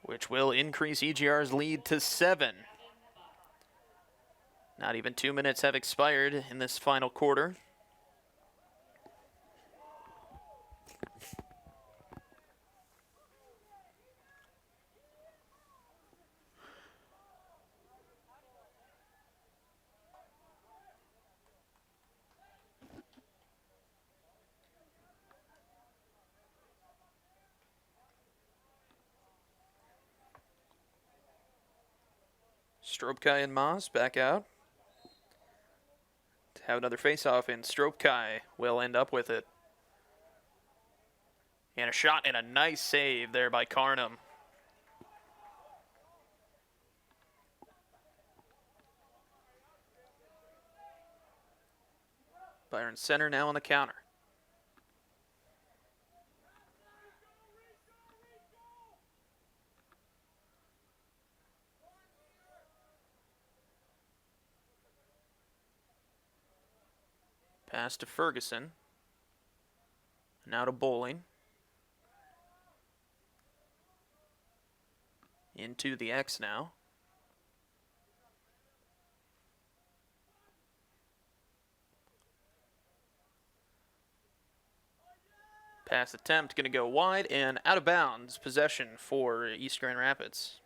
which will increase EGR's lead to 7. Not even 2 minutes have expired in this final quarter. Stropkai and Moss back out to have another face-off, and Stropkai will end up with it. And a shot and a nice save there by Carnum. Byron Center now on the counter. Pass to Ferguson. Now to Bowling. Into the X now. Pass attempt going to go wide and out of bounds. Possession for East Grand Rapids.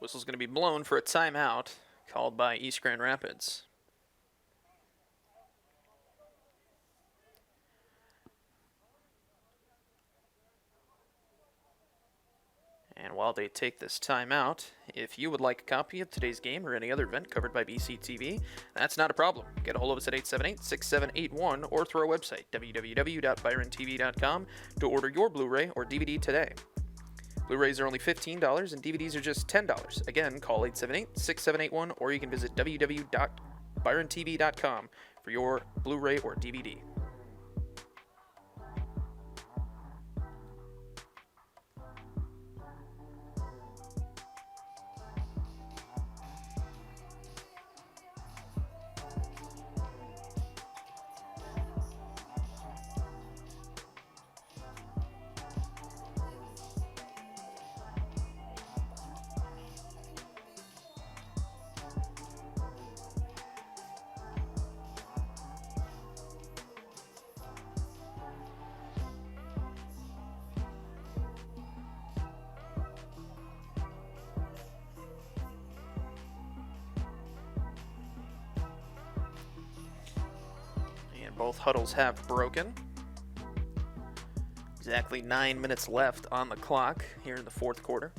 Whistle's going to be blown for a timeout called by East Grand Rapids. And while they take this timeout, if you would like a copy of today's game or any other event covered by BCTV, that's not a problem. Get a hold of us at 878-6781 or through our website, www.byrontv.com, to order your Blu-ray or DVD today. Blu-rays are only $15 and DVDs are just $10. Again, call 878-6781 or you can visit www.byrontv.com for your Blu-ray or DVD. Both huddles have broken. Exactly 9 minutes left on the clock here in the fourth quarter.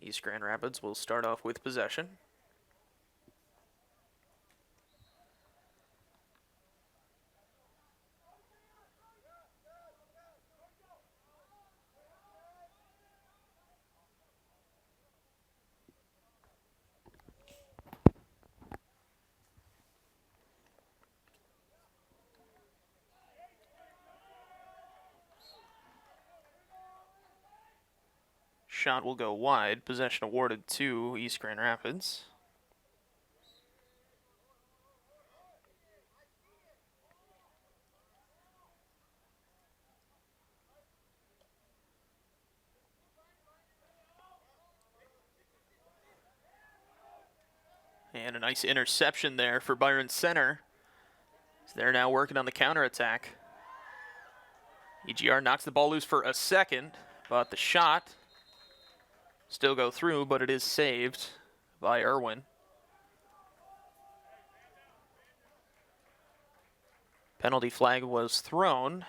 East Grand Rapids will start off with possession. Shot will go wide. Possession awarded to East Grand Rapids. And a nice interception there for Byron Center. So they're now working on the counterattack. EGR knocks the ball loose for a second, but the shot still go through, but it is saved by Irwin. Penalty flag was thrown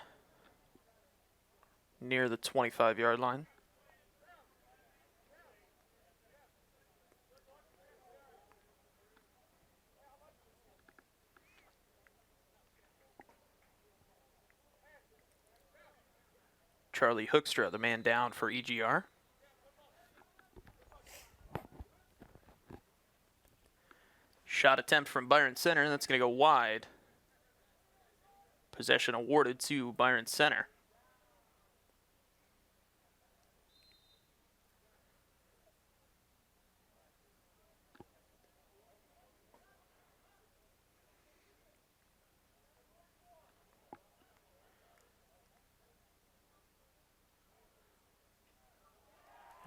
near the 25-yard line. Charlie Hoekstra, the man down for EGR. Shot attempt from Byron Center, and that's going to go wide. Possession awarded to Byron Center.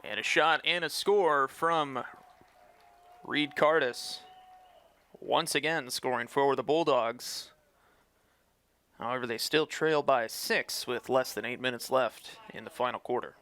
And a shot and a score from Reed Cardis. Once again scoring for the Bulldogs. However, they still trail by 6 with less than 8 minutes left in the final quarter.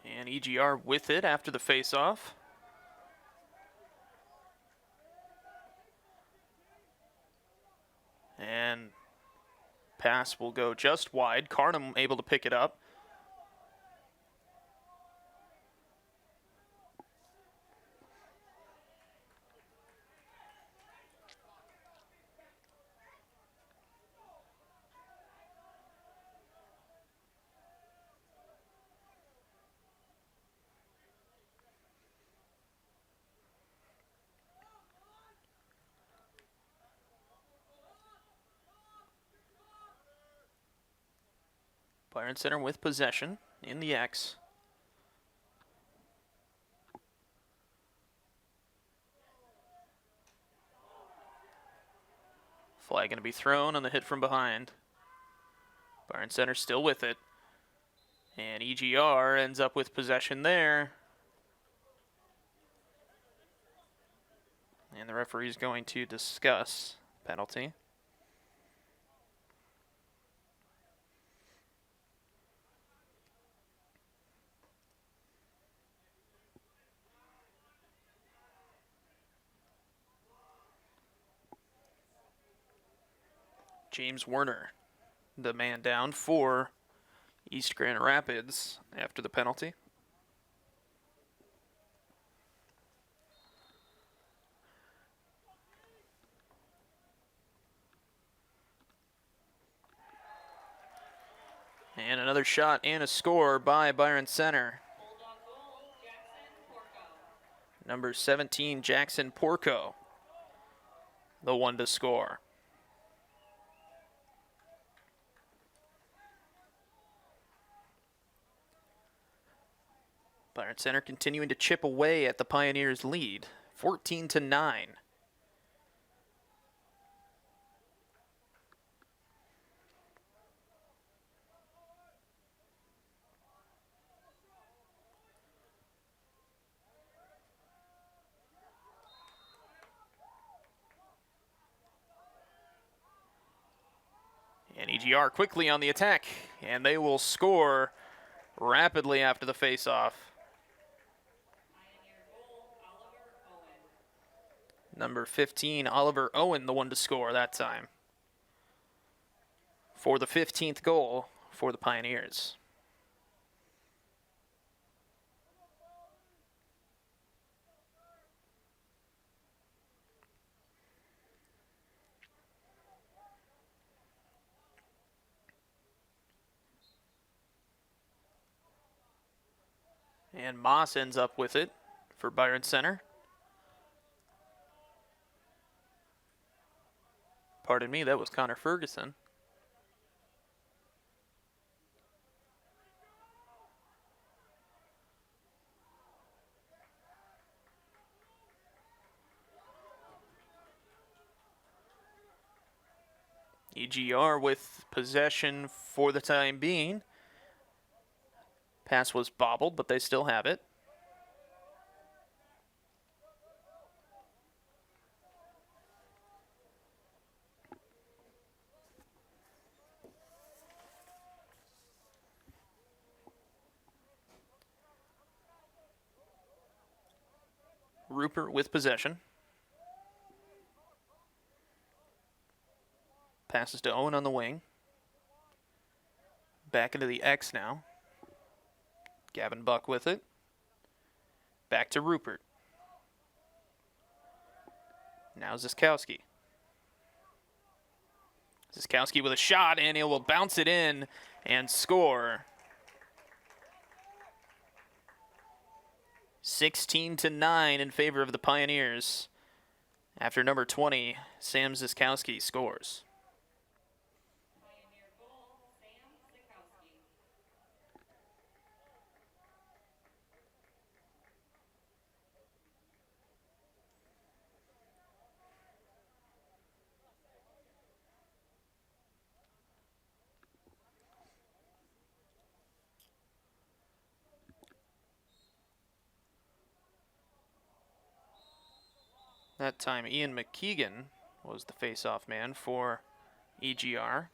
And EGR with it after the face-off. And pass will go just wide. Carnum able to pick it up. Byron Center with possession in the X. Flag going to be thrown on the hit from behind. Byron Center still with it. And EGR ends up with possession there. And the referee is going to discuss penalty. James Werner, the man down for East Grand Rapids after the penalty. And another shot and a score by Byron Center. Bulldog goal, Jackson Porco. Number 17, Jackson Porco, the one to score. Byron Center continuing to chip away at the Pioneers' lead, 14-9. EGR quickly on the attack, and they will score rapidly after the face-off. Number 15, Oliver Owen, the one to score that time, for the 15th goal for the Pioneers. And Moss ends up with it for Byron Center. Pardon me, that was Connor Ferguson. EGR with possession for the time being. Pass was bobbled, but they still have it. Rupert with possession. Passes to Owen on the wing. Back into the X now. Gavin Buck with it. Back to Rupert. Now Ziskowski. Ziskowski with a shot, and he will bounce it in and score. 16-9 in favor of the Pioneers after number 20, Sam Ziskowski, scores. Pioneer goal, Sam Sikowski. That time, Ian McKeegan was the face-off man for EGR.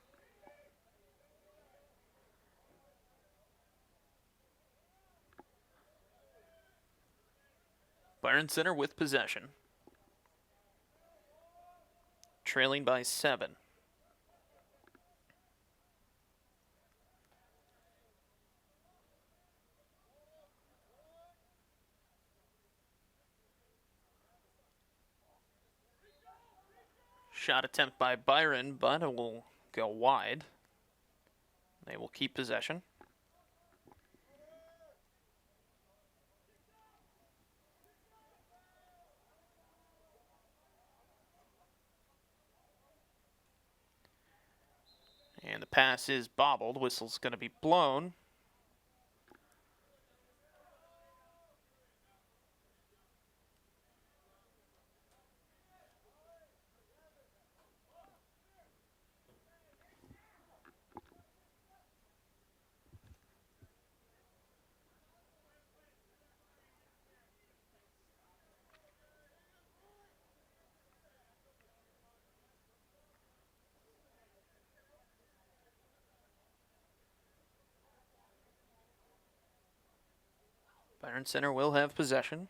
Byron Center with possession. Trailing by 7. Shot attempt by Byron, but it will go wide. They will keep possession. And the pass is bobbled. Whistle's going to be blown. Byron Center will have possession.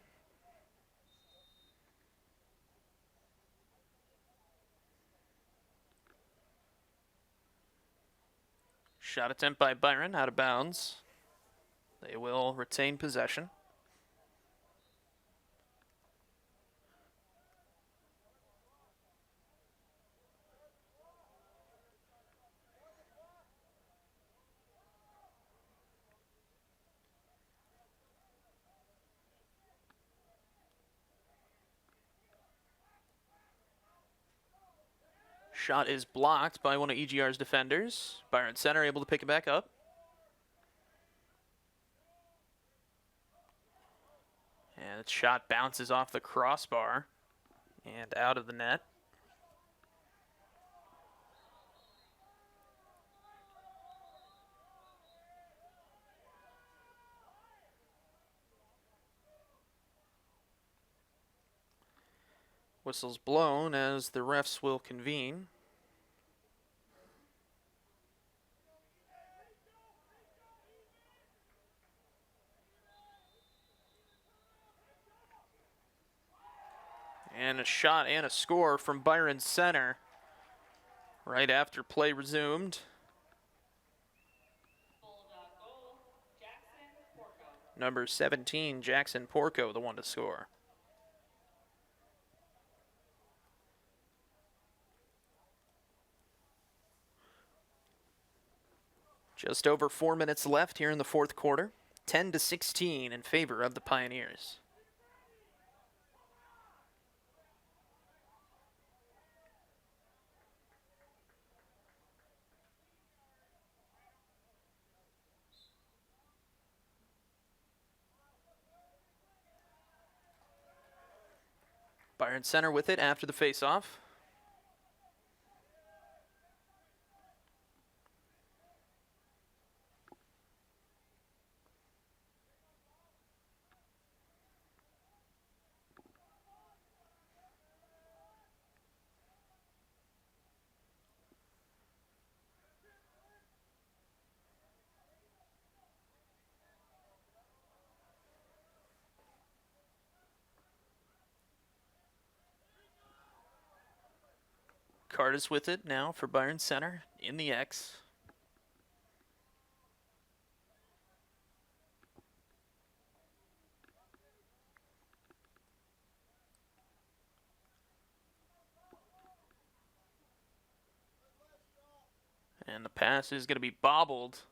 Shot attempt by Byron, out of bounds. They will retain possession. Shot is blocked by one of EGR's defenders. Byron Center able to pick it back up. And the shot bounces off the crossbar and out of the net. Whistle's blown as the refs will convene. And a shot and a score from Byron Center right after play resumed. Bulldog goal, Jackson Porco. Number 17, Jackson Porco, the one to score. Just over 4 minutes left here in the fourth quarter. 10-16 in favor of the Pioneers. Byron Center with it after the faceoff. Cardis with it now for Byron Center in the X. And the pass is going to be bobbled.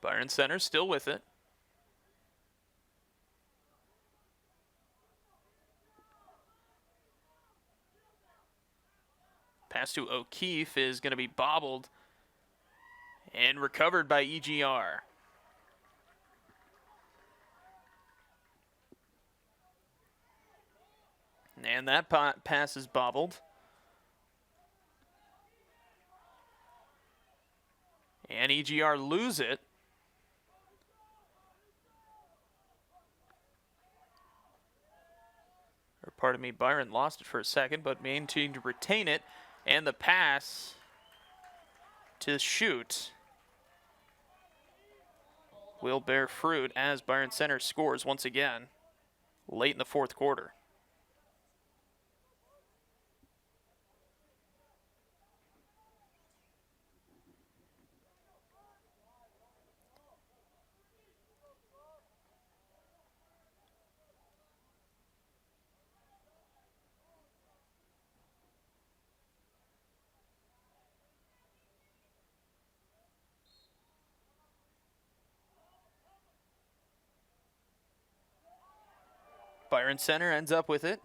Byron Center still with it. Pass to O'Keefe is going to be bobbled and recovered by EGR. And that pass is bobbled. And EGR lose it. Or pardon me, Byron lost it for a second, but maintained to retain it. And the pass to shoot will bear fruit as Byron Center scores once again late in the fourth quarter. Byron Center ends up with it.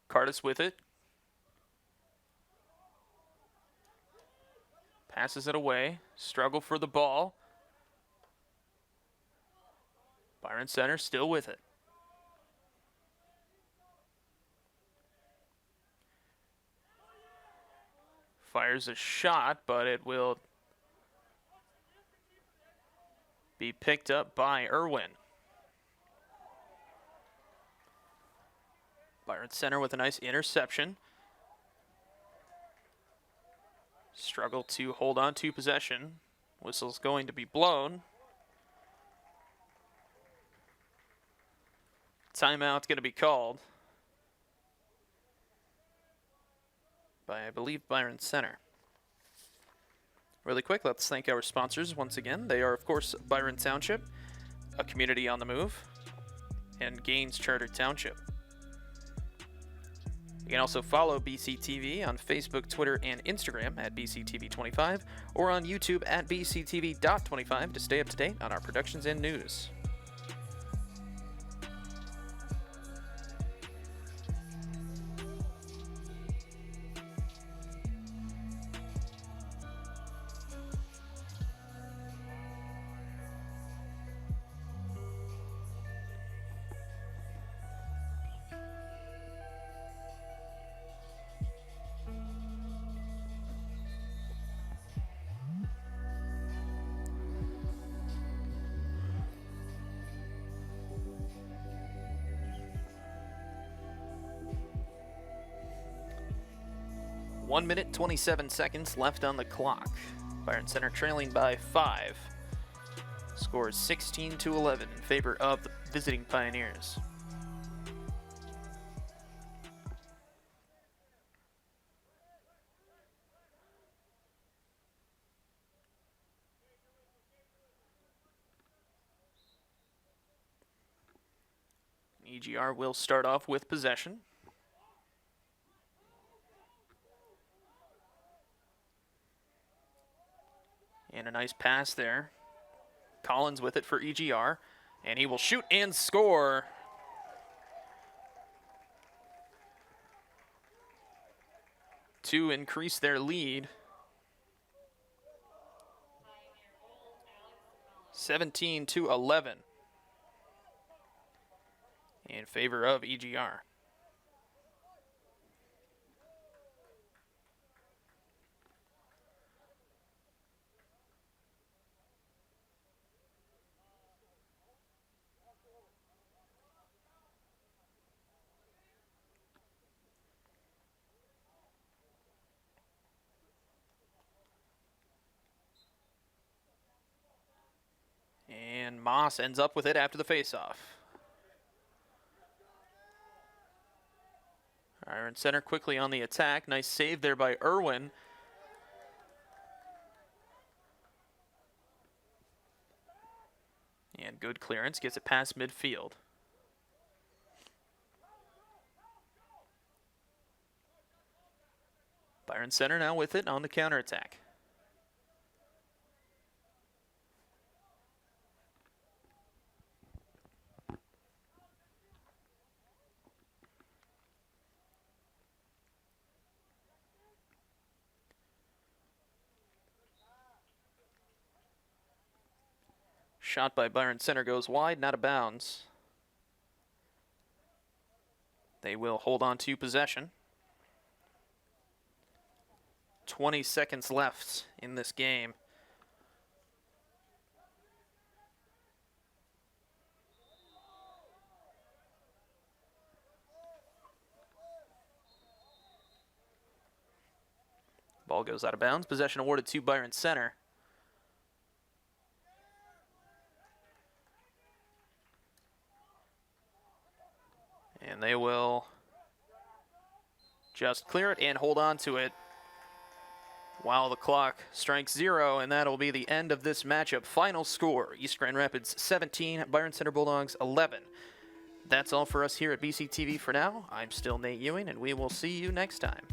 Cardis with it. Passes it away. Struggle for the ball. Byron Center still with it. Fires a shot, but it will be picked up by Irwin. Byron Center with a nice interception. Struggle to hold on to possession. Whistle's going to be blown. Timeout's going to be called by, I believe, Byron Center. Really quick, let's thank our sponsors once again. They are, of course, Byron Township, a community on the move, and Gaines Charter Township. You can also follow BCTV on Facebook, Twitter, and Instagram at BCTV25, or on YouTube at BCTV.25 to stay up to date on our productions and news. 1 minute, 27 seconds left on the clock. Byron Center trailing by 5. Score is 16-11 in favor of the visiting Pioneers. EGR will start off with possession. And a nice pass there. Collins with it for EGR. And he will shoot and score. To increase their lead. 17-11. In favor of EGR. And Moss ends up with it after the faceoff. Byron Center quickly on the attack. Nice save there by Irwin. And good clearance, gets it past midfield. Byron Center now with it on the counterattack. Shot by Byron Center goes wide, not a bounds. They will hold on to possession. 20 seconds left in this game. Ball goes out of bounds. Possession awarded to Byron Center. And they will just clear it and hold on to it while the clock strikes 0, and that'll be the end of this matchup. Final score, East Grand Rapids 17, Byron Center Bulldogs 11. That's all for us here at BCTV for now. I'm still Nate Ewing, and we will see you next time.